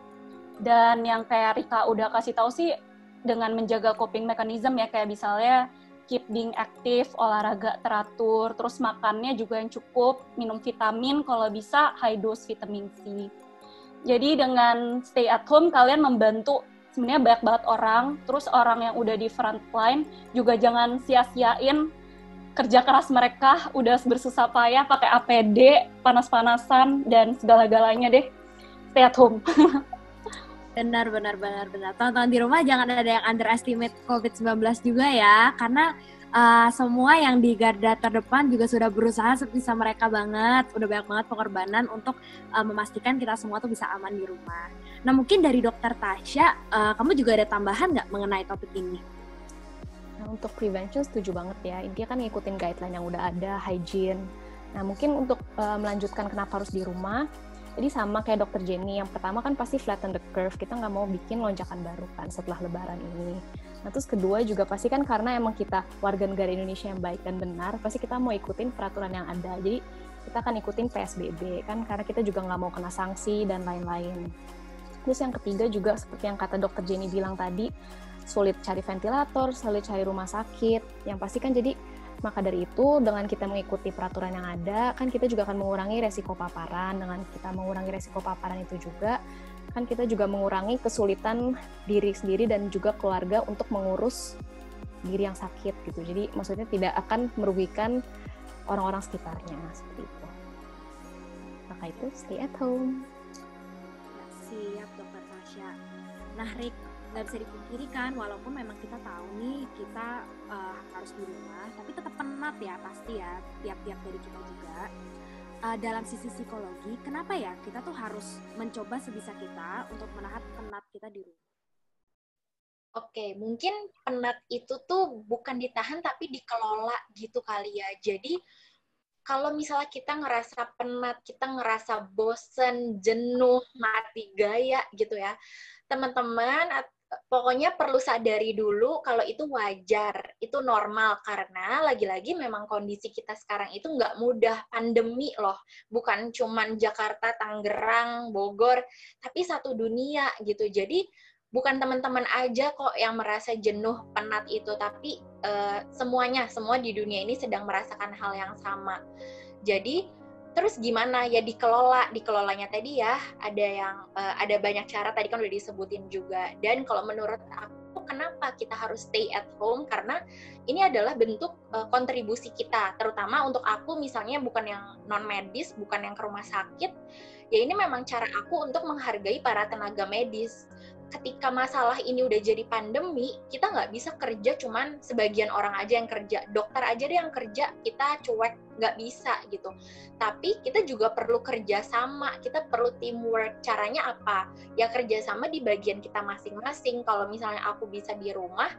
Dan yang kayak Rika udah kasih tahu sih, dengan menjaga coping mechanism ya, kayak misalnya keep being active, olahraga teratur, terus makannya juga yang cukup, minum vitamin, kalau bisa high dose vitamin C. Jadi dengan stay at home, kalian membantu sebenarnya banyak banget orang, terus orang yang udah di front line juga jangan sia-siain kerja keras mereka, udah bersusah payah pakai APD, panas-panasan, dan segala-galanya deh. Stay at home. Benar. Teman-teman di rumah jangan ada yang underestimate COVID-19 juga ya, karena semua yang di garda terdepan juga sudah berusaha sebisa mereka banget, udah banyak banget pengorbanan untuk memastikan kita semua tuh bisa aman di rumah. Nah, mungkin dari Dokter Tasya, kamu juga ada tambahan nggak mengenai topik ini? Nah, untuk prevention setuju banget ya. Intinya kan ngikutin guideline yang udah ada, hygiene. Nah, mungkin untuk melanjutkan kenapa harus di rumah, jadi sama kayak Dokter Jenny, yang pertama kan pasti flatten the curve, kita nggak mau bikin lonjakan baru kan setelah lebaran ini. Nah, terus kedua juga pasti kan karena emang kita warga negara Indonesia yang baik dan benar, pasti kita mau ikutin peraturan yang ada. Jadi kita akan ikutin PSBB kan, karena kita juga nggak mau kena sanksi dan lain-lain. Terus yang ketiga juga seperti yang kata Dokter Jenny bilang tadi, sulit cari ventilator, sulit cari rumah sakit. Yang pasti kan jadi, maka dari itu dengan kita mengikuti peraturan yang ada, kan kita juga akan mengurangi resiko paparan. Dengan kita mengurangi resiko paparan itu juga, kan kita juga mengurangi kesulitan diri sendiri dan juga keluarga untuk mengurus diri yang sakit gitu. Jadi maksudnya tidak akan merugikan orang-orang sekitarnya seperti itu. Maka itu stay at home. Siap, Dokter Tasya. Nah, Rick, nggak bisa dipungkiri kan, walaupun memang kita tahu nih kita harus di rumah, tapi tetap penat ya pasti ya, tiap-tiap dari kita juga. Dalam sisi psikologi, kenapa ya kita tuh harus mencoba sebisa kita untuk menahan penat kita di rumah? Oke, mungkin penat itu tuh bukan ditahan tapi dikelola gitu kali ya. Jadi kalau misalnya kita ngerasa penat, kita ngerasa bosen, jenuh, mati gaya gitu ya, teman-teman pokoknya perlu sadari dulu kalau itu wajar, itu normal, karena lagi-lagi memang kondisi kita sekarang itu nggak mudah, pandemi loh, bukan cuman Jakarta, Tangerang, Bogor, tapi satu dunia gitu. Jadi bukan teman-teman aja kok yang merasa jenuh, penat itu, tapi semua di dunia ini sedang merasakan hal yang sama. Jadi terus gimana ya dikelolanya tadi ya, ada banyak cara, tadi kan udah disebutin juga. Dan kalau menurut aku kenapa kita harus stay at home, karena ini adalah bentuk kontribusi kita, terutama untuk aku misalnya bukan yang non medis, bukan yang ke rumah sakit, ya ini memang cara aku untuk menghargai para tenaga medis. Ketika masalah ini udah jadi pandemi, kita nggak bisa kerja cuman sebagian orang aja yang kerja, dokter aja deh yang kerja, kita cuek, nggak bisa gitu. Tapi kita juga perlu kerja sama, kita perlu teamwork. Caranya apa? Ya kerja sama di bagian kita masing-masing. Kalau misalnya aku bisa di rumah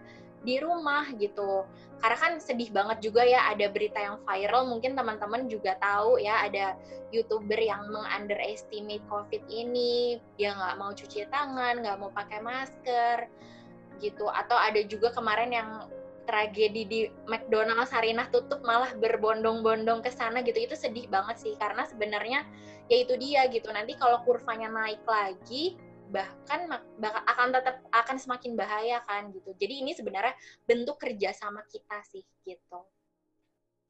gitu. Karena kan sedih banget juga ya, ada berita yang viral, mungkin teman-teman juga tahu ya, ada YouTuber yang meng-underestimate COVID ini, dia nggak mau cuci tangan, nggak mau pakai masker, gitu. Atau ada juga kemarin yang tragedi di McDonald's, Sarinah tutup malah berbondong-bondong ke sana gitu. Itu sedih banget sih, karena sebenarnya ya itu dia gitu. Nanti kalau kurvanya naik lagi, bahkan akan semakin bahaya kan gitu. Jadi ini sebenarnya bentuk kerjasama kita sih gitu.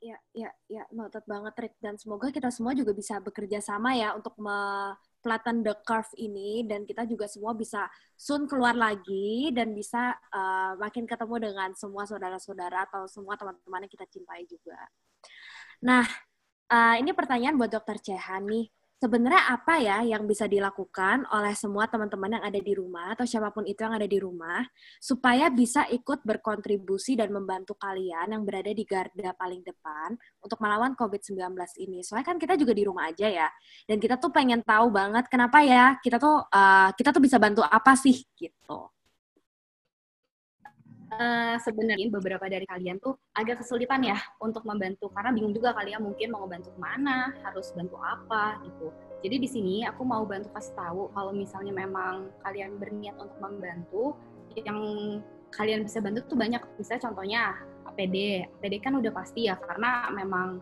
Ya, noted banget, Rick. Dan semoga kita semua juga bisa bekerja sama ya untuk flatten the curve ini, dan kita juga semua bisa soon keluar lagi dan bisa makin ketemu dengan semua saudara-saudara atau semua teman-teman yang kita cintai juga. Nah, ini pertanyaan buat Dr. Chehan nih. Sebenarnya apa ya yang bisa dilakukan oleh semua teman-teman yang ada di rumah atau siapapun itu yang ada di rumah supaya bisa ikut berkontribusi dan membantu kalian yang berada di garda paling depan untuk melawan COVID-19 ini. Soalnya kan kita juga di rumah aja ya, dan kita tuh pengen tahu banget kenapa ya kita tuh bisa bantu apa sih gitu. Sebenarnya beberapa dari kalian tuh agak kesulitan ya untuk membantu, karena bingung juga kalian mungkin mau bantu kemana, harus bantu apa gitu. Jadi di sini aku mau bantu kasih tahu kalau misalnya memang kalian berniat untuk membantu, yang kalian bisa bantu tuh banyak. Misalnya contohnya APD kan udah pasti ya, karena memang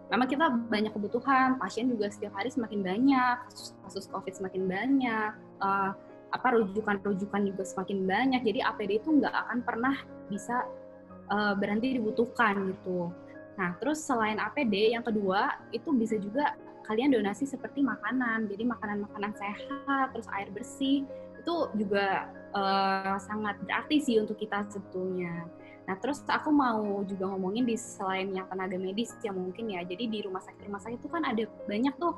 memang kita banyak kebutuhan, pasien juga setiap hari semakin banyak, kasus COVID semakin banyak, rujukan juga semakin banyak, jadi APD itu nggak akan pernah bisa berhenti dibutuhkan gitu. Nah, terus selain APD, yang kedua itu bisa juga kalian donasi seperti makanan, jadi makanan-makanan sehat, terus air bersih, itu juga sangat berarti sih untuk kita sebetulnya. Nah, terus aku mau juga ngomongin di selain yang tenaga medis ya mungkin ya, jadi di rumah sakit itu kan ada banyak tuh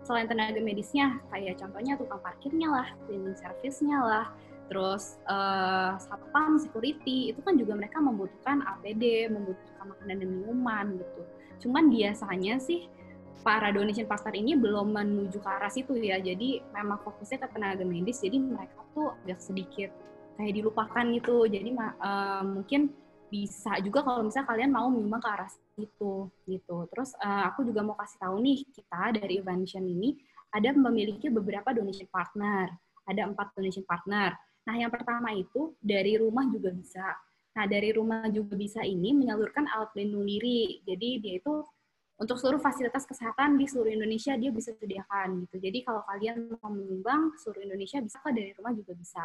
selain tenaga medisnya, kayak contohnya tukang parkirnya lah, cleaning service-nya lah, terus satpam, security, itu kan juga mereka membutuhkan APD, membutuhkan makanan dan minuman gitu. Cuman biasanya sih para donation partner ini belum menuju ke arah situ ya, jadi memang fokusnya ke tenaga medis, jadi mereka tuh agak sedikit kayak dilupakan gitu. Jadi mungkin bisa juga kalau misalnya kalian mau menyumbang ke arah situ gitu. Terus aku juga mau kasih tahu nih, kita dari Evantion ini ada memiliki beberapa donation partner. Ada 4 donation partner. Nah, yang pertama itu dari rumah juga bisa. Nah, dari rumah juga bisa ini menyalurkan alat pelindung diri. Jadi dia itu untuk seluruh fasilitas kesehatan di seluruh Indonesia dia bisa sediakan gitu. Jadi kalau kalian mau menyumbang seluruh Indonesia bisa kok, dari rumah juga bisa.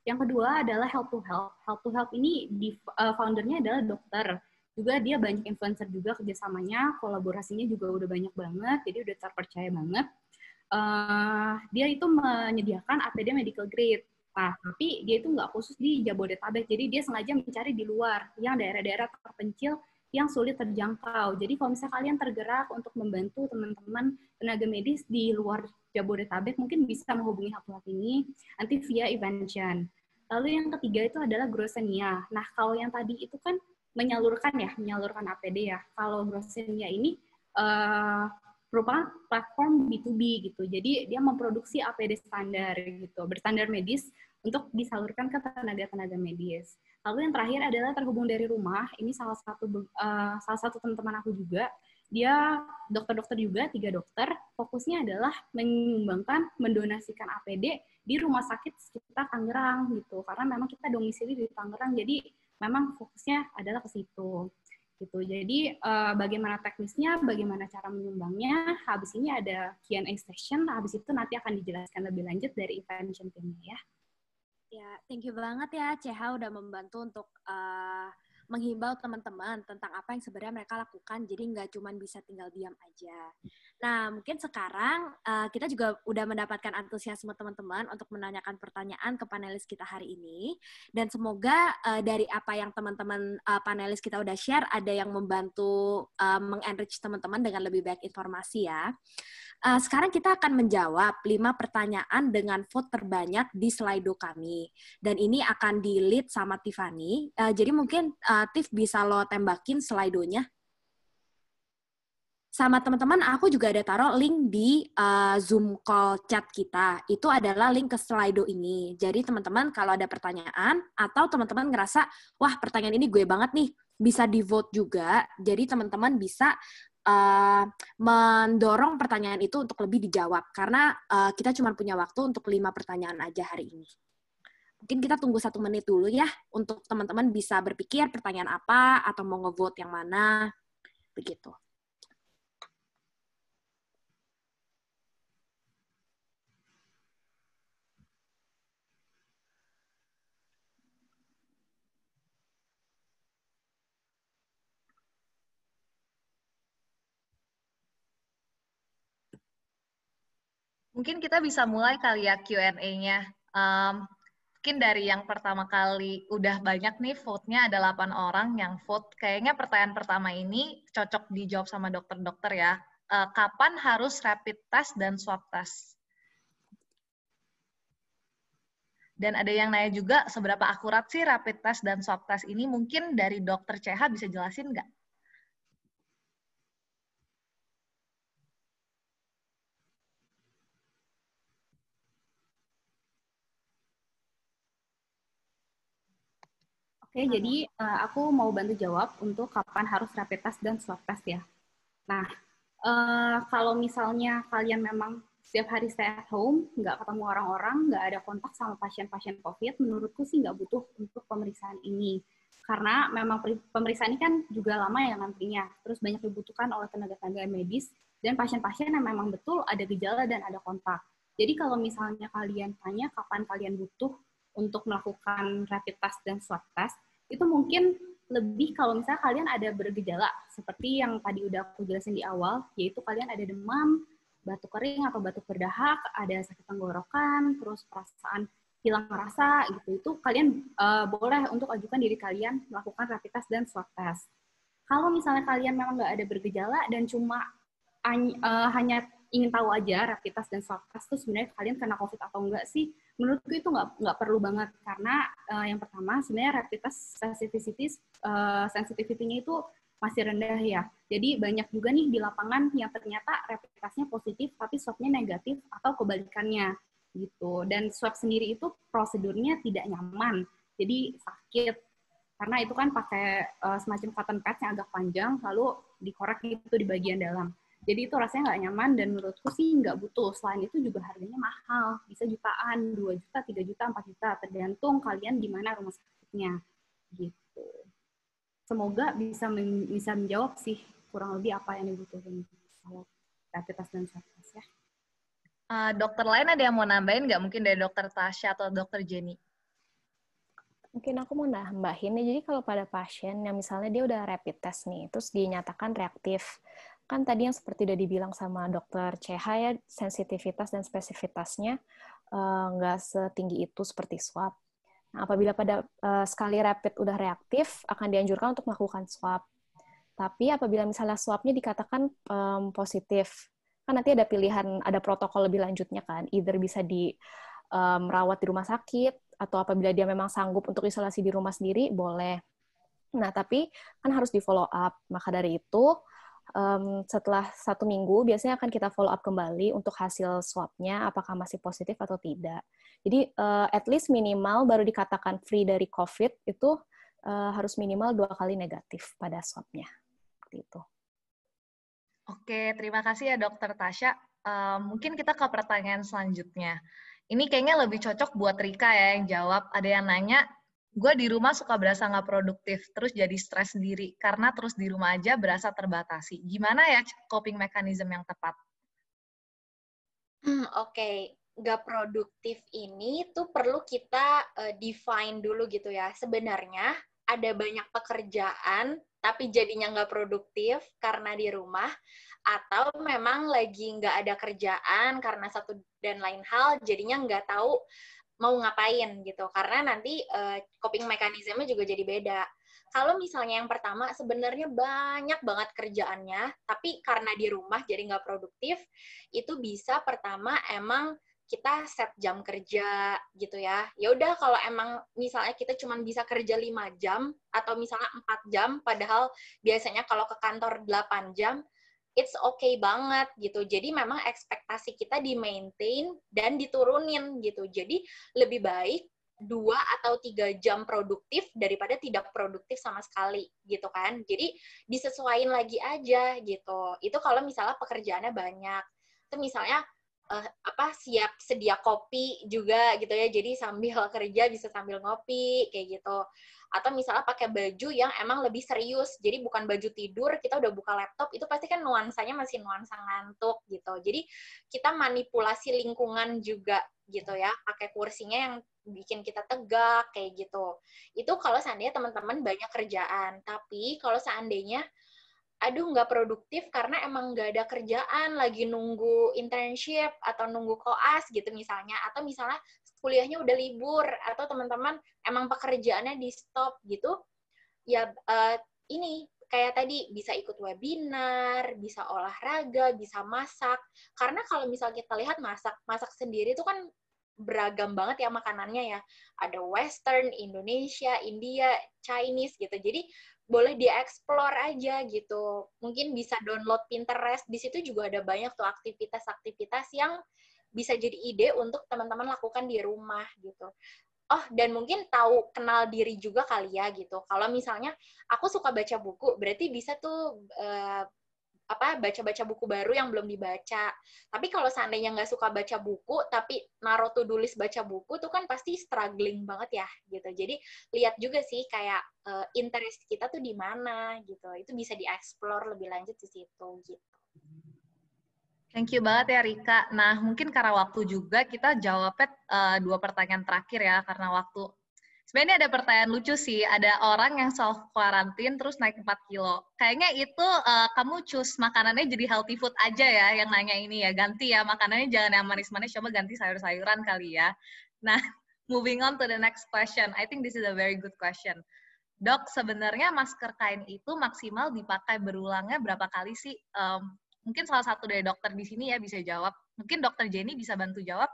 Yang kedua adalah health to health. Health to health ini foundernya adalah dokter. Juga dia banyak influencer juga kerjasamanya, kolaborasinya juga udah banyak banget, jadi udah terpercaya banget. Dia itu menyediakan APD medical grade. Nah, tapi dia itu nggak khusus di Jabodetabek, jadi dia sengaja mencari di luar, yang daerah-daerah terpencil yang sulit terjangkau. Jadi kalau misalnya kalian tergerak untuk membantu teman-teman tenaga medis di luar Jabodetabek, mungkin bisa menghubungi hotline ini nanti via Evention. Lalu yang ketiga itu adalah Grosenia. Nah, kalau yang tadi itu kan menyalurkan APD ya. Kalau Grosenia ini merupakan platform B2B gitu. Jadi dia memproduksi APD standar gitu, berstandar medis untuk disalurkan ke tenaga-tenaga medis. Lalu yang terakhir adalah terhubung dari rumah. Ini salah satu teman-teman aku juga. Dia dokter-dokter juga, 3 dokter. Fokusnya adalah menyumbangkan, mendonasikan APD di rumah sakit sekitar Tangerang gitu. Karena memang kita domisili di Tangerang, jadi memang fokusnya adalah ke situ. Gitu. Jadi bagaimana teknisnya, bagaimana cara menyumbangnya. Habis ini ada Q&A session. Habis itu nanti akan dijelaskan lebih lanjut dari Evention team-nya ya. Ya, thank you banget ya CH udah membantu untuk menghimbau teman-teman tentang apa yang sebenarnya mereka lakukan, jadi nggak cuma bisa tinggal diam aja. Nah, mungkin sekarang kita juga udah mendapatkan antusiasme teman-teman untuk menanyakan pertanyaan ke panelis kita hari ini, dan semoga dari apa yang teman-teman panelis kita udah share, ada yang membantu mengenrich teman-teman dengan lebih banyak informasi ya. Sekarang kita akan menjawab 5 pertanyaan dengan vote terbanyak di Slido kami. Dan ini akan di-lead sama Tiffany. Jadi mungkin Tiff bisa lo tembakin Slido-nya. Sama teman-teman, aku juga ada taruh link di Zoom call chat kita. Itu adalah link ke Slido ini. Jadi teman-teman kalau ada pertanyaan, atau teman-teman ngerasa, wah pertanyaan ini gue banget nih, bisa di-vote juga. Jadi teman-teman bisa mendorong pertanyaan itu untuk lebih dijawab, karena kita cuma punya waktu untuk 5 pertanyaan aja hari ini. Mungkin kita tunggu 1 menit dulu ya, untuk teman-teman bisa berpikir pertanyaan apa, atau mau ngevote yang mana, begitu. Mungkin kita bisa mulai kali ya Q&A-nya. Mungkin dari yang pertama kali udah banyak nih vote-nya, ada 8 orang yang vote. Kayaknya pertanyaan pertama ini cocok dijawab sama dokter-dokter ya. Kapan harus rapid test dan swab test? Dan ada yang nanya juga seberapa akurat sih rapid test dan swab test ini? Mungkin dari dokter CH bisa jelasin nggak? Oke, jadi aku mau bantu jawab untuk kapan harus rapid test dan swab test ya. Nah, kalau misalnya kalian memang setiap hari stay at home, nggak ketemu orang-orang, nggak ada kontak sama pasien-pasien COVID, menurutku sih nggak butuh untuk pemeriksaan ini. Karena memang pemeriksaan ini kan juga lama ya nantinya, terus banyak dibutuhkan oleh tenaga-tenaga medis, dan pasien-pasien yang memang betul ada gejala dan ada kontak. Jadi kalau misalnya kalian tanya kapan kalian butuh untuk melakukan rapid test dan swab test, itu mungkin lebih kalau misalnya kalian ada bergejala, seperti yang tadi udah aku jelasin di awal, yaitu kalian ada demam, batuk kering atau batuk berdahak, ada sakit tenggorokan, terus perasaan hilang rasa, gitu. Itu kalian boleh untuk ajukan diri kalian melakukan rapid test dan swab test. Kalau misalnya kalian memang nggak ada bergejala dan cuma hanya ingin tahu aja rapid test dan swab test itu sebenarnya kalian kena COVID atau enggak sih, menurutku itu nggak perlu banget, karena yang pertama sebenarnya rapid test sensitivity-nya itu masih rendah ya. Jadi banyak juga nih di lapangan yang ternyata rapid test-nya positif tapi swab-nya negatif atau kebalikannya gitu. Dan swab sendiri itu prosedurnya tidak nyaman, jadi sakit. Karena itu kan pakai semacam cotton pads yang agak panjang lalu dikorek gitu di bagian dalam. Jadi itu rasanya nggak nyaman dan menurutku sih nggak butuh. Selain itu juga harganya mahal, bisa jutaan, 2 juta, 3 juta, 4 juta, tergantung kalian di mana rumah sakitnya. Gitu. Semoga bisa menjawab sih kurang lebih apa yang dibutuhin kalau rapid test dan swab test ya. Dokter lain ada yang mau nambahin nggak? Mungkin dari dokter Tasya atau dokter Jenny? Mungkin aku mau nambahin nih, jadi kalau pada pasien yang misalnya dia udah rapid test nih, terus dinyatakan reaktif, kan tadi yang seperti udah dibilang sama dokter CH ya, sensitivitas dan spesifitasnya nggak setinggi itu seperti swab. Nah, apabila pada sekali rapid udah reaktif, akan dianjurkan untuk melakukan swab. Tapi apabila misalnya swabnya dikatakan positif, kan nanti ada pilihan, ada protokol lebih lanjutnya kan, either bisa merawat di rumah sakit, atau apabila dia memang sanggup untuk isolasi di rumah sendiri, boleh. Nah, tapi kan harus di-follow up. Maka dari itu, setelah 1 minggu, biasanya akan kita follow up kembali untuk hasil swab-nya, apakah masih positif atau tidak. Jadi, at least minimal baru dikatakan free dari COVID, itu harus minimal 2 kali negatif pada swab-nya. Seperti itu. Oke, terima kasih ya Dokter Tasya. Mungkin kita ke pertanyaan selanjutnya. Ini kayaknya lebih cocok buat Rika ya yang jawab. Ada yang nanya, gue di rumah suka berasa nggak produktif, terus jadi stres sendiri, karena terus di rumah aja berasa terbatasi. Gimana ya coping mechanism yang tepat? Oke. Nggak produktif ini tuh perlu kita define dulu gitu ya. Sebenarnya ada banyak pekerjaan, tapi jadinya nggak produktif karena di rumah, atau memang lagi nggak ada kerjaan karena satu dan lain hal, jadinya nggak tahu mau ngapain gitu. Karena nanti coping mekanismenya juga jadi beda. Kalau misalnya yang pertama, sebenarnya banyak banget kerjaannya, tapi karena di rumah jadi nggak produktif, itu bisa pertama emang kita set jam kerja gitu ya. Ya udah kalau emang misalnya kita cuma bisa kerja 5 jam atau misalnya 4 jam padahal biasanya kalau ke kantor 8 jam, it's okay banget gitu. Jadi memang ekspektasi kita di-maintain dan diturunin gitu. Jadi lebih baik 2 atau 3 jam produktif daripada tidak produktif sama sekali gitu kan. Jadi disesuaiin lagi aja gitu. Itu kalau misalnya pekerjaannya banyak. Itu misalnya siap sedia kopi juga gitu ya, jadi sambil kerja bisa sambil ngopi kayak gitu. Atau misalnya pakai baju yang emang lebih serius, jadi bukan baju tidur, kita udah buka laptop, itu pasti kan nuansanya masih nuansa ngantuk gitu. Jadi kita manipulasi lingkungan juga gitu ya, pakai kursinya yang bikin kita tegak kayak gitu. Itu kalau seandainya teman-teman banyak kerjaan. Tapi kalau seandainya aduh nggak produktif karena emang nggak ada kerjaan, lagi nunggu internship atau nunggu koas gitu misalnya, atau misalnya kuliahnya udah libur, atau teman-teman emang pekerjaannya di stop gitu, ya ini kayak tadi bisa ikut webinar, bisa olahraga, bisa masak. Karena kalau misal kita lihat masak sendiri itu kan beragam banget ya makanannya ya. Ada Western, Indonesia, India, Chinese gitu. Jadi boleh dieksplor aja gitu. Mungkin bisa download Pinterest. Di situ juga ada banyak tuh aktivitas-aktivitas yang bisa jadi ide untuk teman-teman lakukan di rumah gitu. Oh, dan mungkin tahu kenal diri juga kali ya gitu. Kalau misalnya aku suka baca buku, berarti bisa tuh baca-baca buku baru yang belum dibaca. Tapi kalau seandainya nggak suka baca buku, tapi naruh to-do list baca buku, tuh kan pasti struggling banget ya, gitu. Jadi, lihat juga sih kayak interest kita tuh di mana, gitu. Itu bisa di-explore lebih lanjut di situ, gitu. Thank you banget ya Rika. Nah, mungkin karena waktu juga kita jawabnya 2 pertanyaan terakhir ya, karena waktu. Sebenarnya ada pertanyaan lucu sih, ada orang yang self quarantine terus naik 4 kilo. Kayaknya itu kamu choose makanannya jadi healthy food aja ya, yang nanya ini ya, ganti ya, makanannya jangan yang manis-manis, coba ganti sayur-sayuran kali ya. Nah, moving on to the next question. I think this is a very good question. Dok, sebenarnya masker kain itu maksimal dipakai berulangnya berapa kali sih? Mungkin salah satu dari dokter di sini ya bisa jawab. Mungkin dokter Jenny bisa bantu jawab?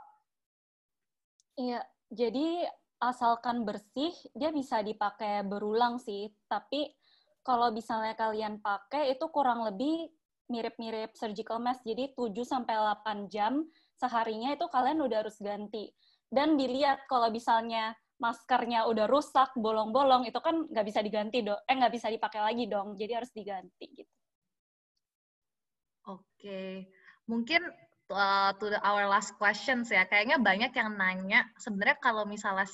Iya, jadi asalkan bersih, dia bisa dipakai berulang sih. Tapi kalau misalnya kalian pakai, itu kurang lebih mirip-mirip surgical mask. Jadi 7-8 jam seharinya itu kalian udah harus ganti. Dan dilihat kalau misalnya maskernya udah rusak, bolong-bolong, itu kan nggak bisa diganti dong. Nggak bisa dipakai lagi dong. Jadi harus diganti gitu. Oke, mungkin to our last questions ya. Kayaknya banyak yang nanya, sebenarnya kalau misalnya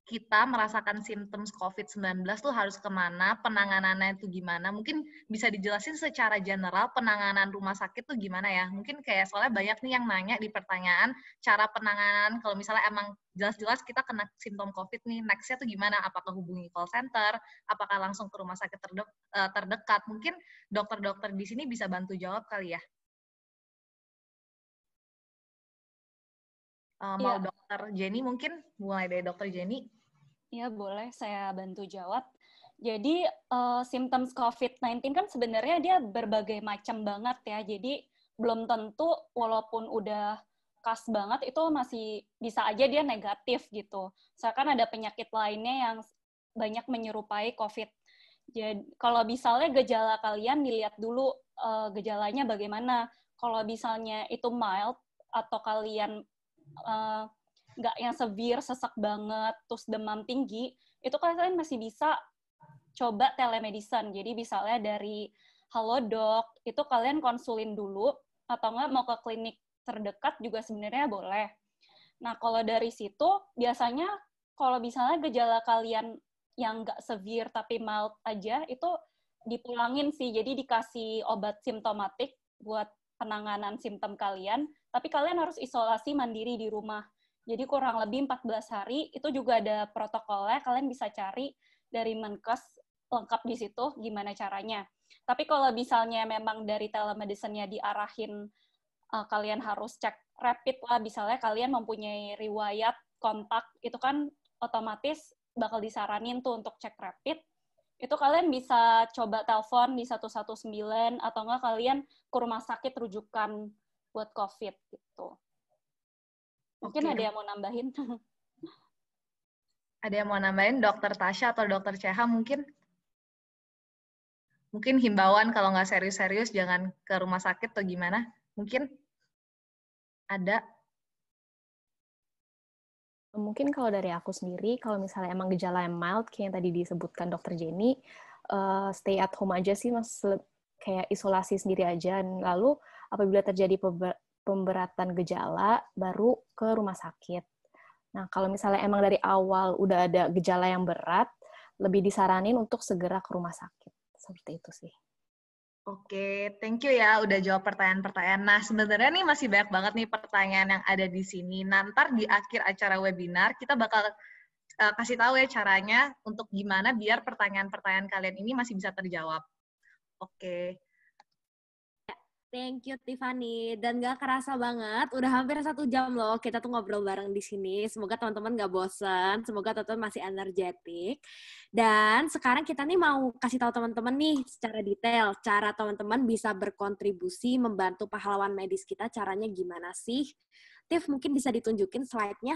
kita merasakan symptoms COVID-19 tuh harus kemana, penanganannya itu gimana. Mungkin bisa dijelasin secara general penanganan rumah sakit tuh gimana ya. Mungkin kayak soalnya banyak nih yang nanya di pertanyaan cara penanganan, kalau misalnya emang jelas-jelas kita kena simptom COVID nih, next-nya tuh gimana? Apakah hubungi call center? Apakah langsung ke rumah sakit terdekat? Mungkin dokter-dokter di sini bisa bantu jawab kali ya. Mau Dokter Jenny mungkin? Mulai dari Dokter Jenny. Ya, boleh saya bantu jawab. Jadi, symptoms COVID-19 kan sebenarnya dia berbagai macam banget ya. Jadi, belum tentu walaupun udah khas banget, itu masih bisa aja dia negatif gitu. Misalkan ada penyakit lainnya yang banyak menyerupai COVID. Jadi, kalau misalnya gejala kalian dilihat dulu gejalanya bagaimana. Kalau misalnya itu mild, atau kalian nggak yang severe, sesak banget, terus demam tinggi, itu kalian masih bisa coba telemedicine. Jadi misalnya dari Halodoc, itu kalian konsulin dulu, atau nggak mau ke klinik terdekat juga sebenarnya boleh. Nah, kalau dari situ, biasanya kalau misalnya gejala kalian yang nggak severe tapi mild aja, itu dipulangin sih. Jadi dikasih obat simptomatik buat penanganan simptom kalian, tapi kalian harus isolasi mandiri di rumah. Jadi kurang lebih 14 hari, itu juga ada protokolnya, kalian bisa cari dari Menkes, lengkap di situ gimana caranya. Tapi kalau misalnya memang dari telemedicine-nya diarahin, kalian harus cek rapid lah, misalnya kalian mempunyai riwayat kontak, itu kan otomatis bakal disaranin tuh untuk cek rapid. Itu kalian bisa coba telepon di 119, atau enggak kalian ke rumah sakit rujukan buat COVID gitu. Mungkin ada yang mau nambahin? Ada yang mau nambahin, Dokter Tasya atau Dokter Ceha mungkin? Mungkin himbauan kalau nggak serius-serius jangan ke rumah sakit atau gimana? Mungkin ada? Mungkin kalau dari aku sendiri, kalau misalnya emang gejala yang mild, kayak yang tadi disebutkan Dokter Jenny, stay at home aja sih, Mas, kayak isolasi sendiri aja. Lalu apabila terjadi pemberatan gejala, baru ke rumah sakit. Nah, kalau misalnya emang dari awal udah ada gejala yang berat, lebih disaranin untuk segera ke rumah sakit. Seperti itu sih. Oke, thank you ya udah jawab pertanyaan-pertanyaan. Nah, sebenarnya nih masih banyak banget nih pertanyaan yang ada di sini. Nanti di akhir acara webinar, kita bakal kasih tahu ya caranya untuk gimana biar pertanyaan-pertanyaan kalian ini masih bisa terjawab. Oke. Thank you, Tiffany. Dan gak kerasa banget, udah hampir 1 jam loh kita tuh ngobrol bareng di sini. Semoga teman-teman gak bosan, semoga teman-teman masih energetik. Dan sekarang kita nih mau kasih tahu teman-teman nih secara detail, cara teman-teman bisa berkontribusi membantu pahlawan medis kita, caranya gimana sih? Tiff, mungkin bisa ditunjukin slide-nya?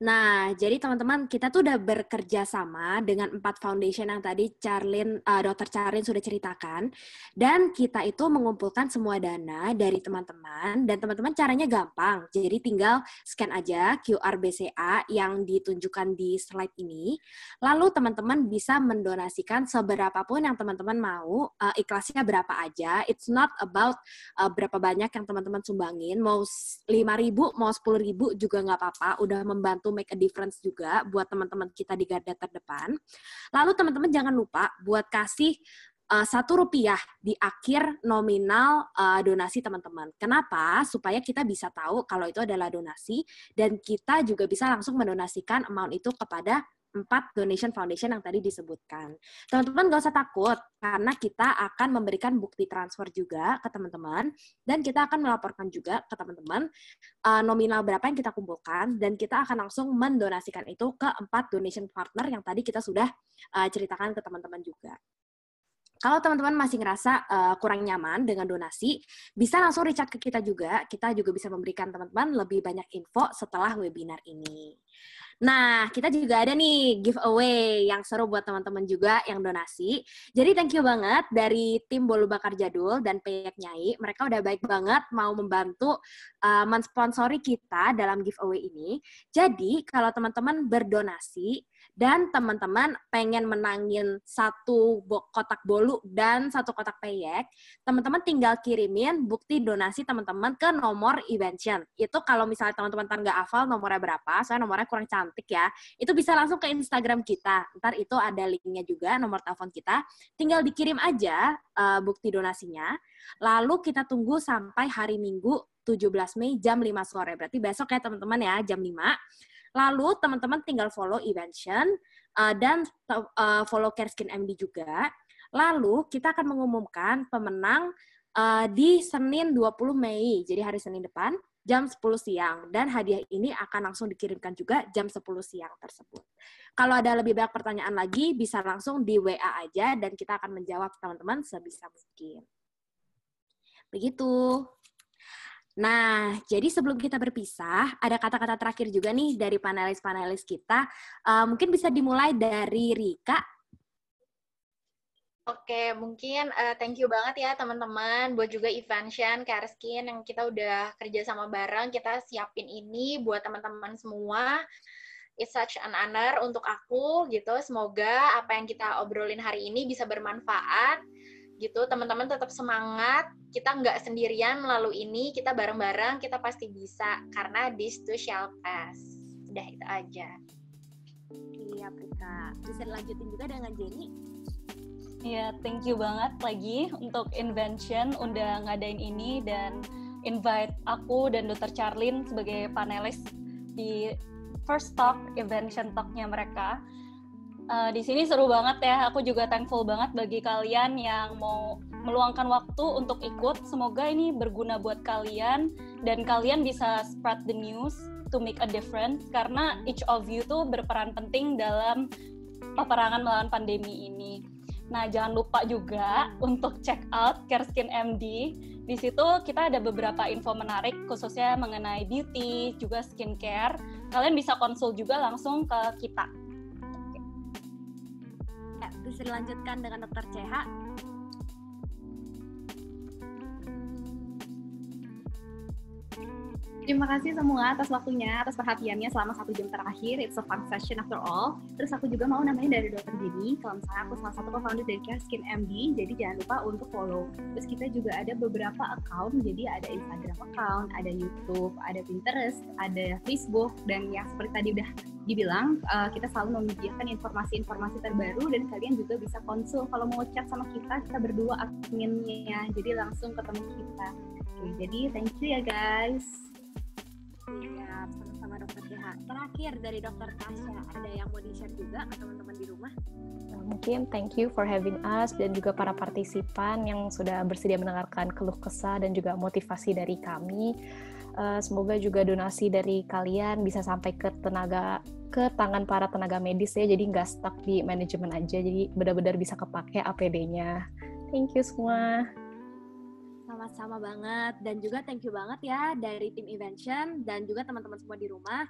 Nah, jadi teman-teman, kita tuh udah bekerja sama dengan 4 foundation yang tadi Dr. Charlene sudah ceritakan. Dan kita itu mengumpulkan semua dana dari teman-teman. Dan teman-teman caranya gampang. Jadi tinggal scan aja QR BCA yang ditunjukkan di slide ini. Lalu teman-teman bisa mendonasikan seberapapun yang teman-teman mau. Ikhlasnya berapa aja. It's not about berapa banyak yang teman-teman sumbangin. Mau 5.000, mau 10.000 juga nggak apa-apa. Udah membantu make a difference juga buat teman-teman kita di garda terdepan. Lalu teman-teman jangan lupa buat kasih Rp1 di akhir nominal donasi teman-teman. Kenapa? Supaya kita bisa tahu kalau itu adalah donasi dan kita juga bisa langsung mendonasikan amount itu kepada 4 donation foundation yang tadi disebutkan. Teman-teman gak usah takut, karena kita akan memberikan bukti transfer juga ke teman-teman, dan kita akan melaporkan juga ke teman-teman nominal berapa yang kita kumpulkan, dan kita akan langsung mendonasikan itu ke 4 donation partner yang tadi kita sudah ceritakan ke teman-teman juga. Kalau teman-teman masih ngerasa kurang nyaman dengan donasi, bisa langsung reach out ke kita juga. Kita juga bisa memberikan teman-teman lebih banyak info setelah webinar ini. Nah, kita juga ada nih giveaway yang seru buat teman-teman juga yang donasi. Jadi thank you banget dari tim Bolu Bakar Jadul dan Peyek Nyai. Mereka udah baik banget mau membantu mensponsori kita dalam giveaway ini. Jadi kalau teman-teman berdonasi, dan teman-teman pengen menangin satu kotak bolu dan satu kotak peyek, teman-teman tinggal kirimin bukti donasi teman-teman ke nomor Evention. Itu kalau misalnya teman-teman nggak hafal nomornya berapa, soalnya nomornya kurang cantik ya, itu bisa langsung ke Instagram kita. Ntar itu ada linknya juga, nomor telepon kita. Tinggal dikirim aja bukti donasinya, lalu kita tunggu sampai hari Minggu 17 Mei jam 5 sore. Berarti besok ya teman-teman ya, jam 5. Lalu teman-teman tinggal follow Evention dan follow CareSkin MD juga. Lalu kita akan mengumumkan pemenang di Senin 20 Mei, jadi hari Senin depan, jam 10 siang. Dan hadiah ini akan langsung dikirimkan juga jam 10 siang tersebut. Kalau ada lebih banyak pertanyaan lagi, bisa langsung di WA aja dan kita akan menjawab teman-teman sebisa mungkin. Begitu. Nah, jadi sebelum kita berpisah, ada kata-kata terakhir juga nih dari panelis-panelis kita. Mungkin bisa dimulai dari Rika. Oke, mungkin thank you banget ya teman-teman, buat juga Evention, CareSkin yang kita udah kerja sama bareng, kita siapin ini buat teman-teman semua. It's such an honor untuk aku gitu. Semoga apa yang kita obrolin hari ini bisa bermanfaat. Gitu, teman-teman tetap semangat, kita nggak sendirian melalui ini, kita bareng-bareng, kita pasti bisa, karena this too shall pass. Udah itu aja. Iya, Prika. Bisa dilanjutin juga dengan Jenny. Iya, thank you banget lagi untuk Invention udah ngadain ini dan invite aku dan Dr. Charlene sebagai panelis di first talk, Invention Talk-nya mereka. Di sini seru banget ya, aku juga thankful banget bagi kalian yang mau meluangkan waktu untuk ikut. Semoga ini berguna buat kalian dan kalian bisa spread the news to make a difference, karena each of you tuh berperan penting dalam peperangan melawan pandemi ini. Nah, jangan lupa juga untuk check out CareSkin MD. Di situ kita ada beberapa info menarik khususnya mengenai beauty, juga skincare. Kalian bisa konsul juga langsung ke kita. Bisa dilanjutkan dengan Dr. CH. Terima kasih semua atas waktunya, atas perhatiannya selama 1 jam terakhir. It's a fun session after all. Terus aku juga mau namanya dari Dr. Jenny. Kalau misalnya aku salah satu co-founder dari CareSkin MD, jadi jangan lupa untuk follow. Terus kita juga ada beberapa account, jadi ada Instagram account, ada YouTube, ada Pinterest, ada Facebook, dan yang seperti tadi udah dibilang, kita selalu menyediakan informasi-informasi terbaru dan kalian juga bisa konsul. Kalau mau chat sama kita berdua adminnya, jadi langsung ketemu kita. Oke, jadi thank you ya guys. Iya, sama-sama Dr. CH. Terakhir dari Dr. Tasya, ada yang mau di-share juga ke teman-teman di rumah? Mungkin thank you for having us dan juga para partisipan yang sudah bersedia mendengarkan keluh kesah dan juga motivasi dari kami. Semoga juga donasi dari kalian bisa sampai ke tangan para tenaga medis ya, jadi nggak stuck di manajemen aja, jadi benar-benar bisa kepake APD-nya. Thank you semua. Sama-sama banget, dan juga thank you banget ya dari tim Evention dan juga teman-teman semua di rumah,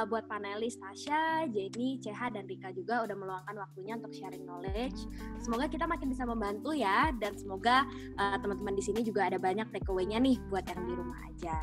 buat panelis Tasya, Jenny, CH, dan Rika juga udah meluangkan waktunya untuk sharing knowledge. Semoga kita makin bisa membantu ya, dan semoga teman-teman di sini juga ada banyak takeaway-nya nih buat yang di rumah aja.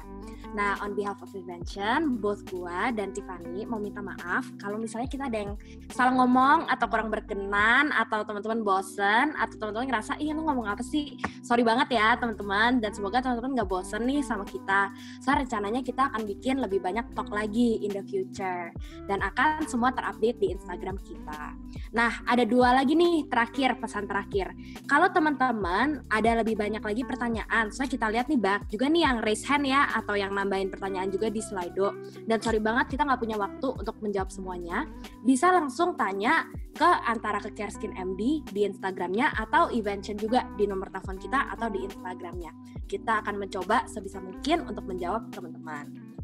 Nah, on behalf of Evention, both gua dan Tiffany mau minta maaf kalau misalnya kita ada yang salah ngomong atau kurang berkenan, atau teman-teman bosen, atau teman-teman ngerasa, ih lu ngomong apa sih? Sorry banget ya teman-teman, dan semoga teman-teman nggak bosen nih sama kita. Soalnya rencananya kita akan bikin lebih banyak talk lagi in the future, dan akan semua terupdate di Instagram kita. Nah, ada 2 lagi nih pesan terakhir. Kalau teman-teman ada lebih banyak lagi pertanyaan, soalnya kita lihat nih banyak juga nih yang raise hand ya, atau yang nambahin pertanyaan juga di Slido, dan sorry banget kita nggak punya waktu untuk menjawab semuanya. Bisa langsung tanya ke antara ke CareSkin MD di Instagramnya, atau Evention juga di nomor telepon kita atau di Instagramnya. Kita akan mencoba sebisa mungkin untuk menjawab teman-teman.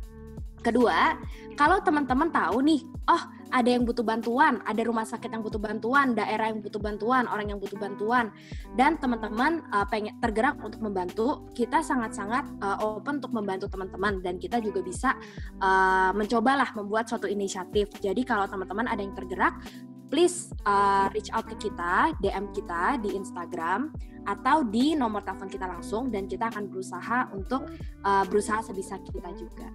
Kedua, kalau teman-teman tahu nih, oh ada yang butuh bantuan, ada rumah sakit yang butuh bantuan, daerah yang butuh bantuan, orang yang butuh bantuan, dan teman-teman pengen tergerak untuk membantu, kita sangat-sangat open untuk membantu teman-teman, dan kita juga bisa mencobalah membuat suatu inisiatif. Jadi kalau teman-teman ada yang tergerak, please reach out ke kita, DM kita di Instagram atau di nomor telepon kita langsung, dan kita akan berusaha untuk berusaha sebisa kita juga.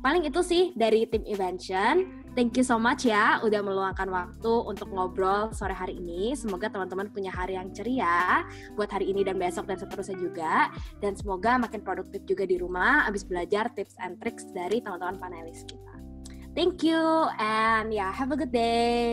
Paling itu sih dari tim Evention. Thank you so much ya udah meluangkan waktu untuk ngobrol sore hari ini. Semoga teman-teman punya hari yang ceria buat hari ini dan besok dan seterusnya juga. Dan semoga makin produktif juga di rumah abis belajar tips and tricks dari teman-teman panelis kita. Thank you and have a good day.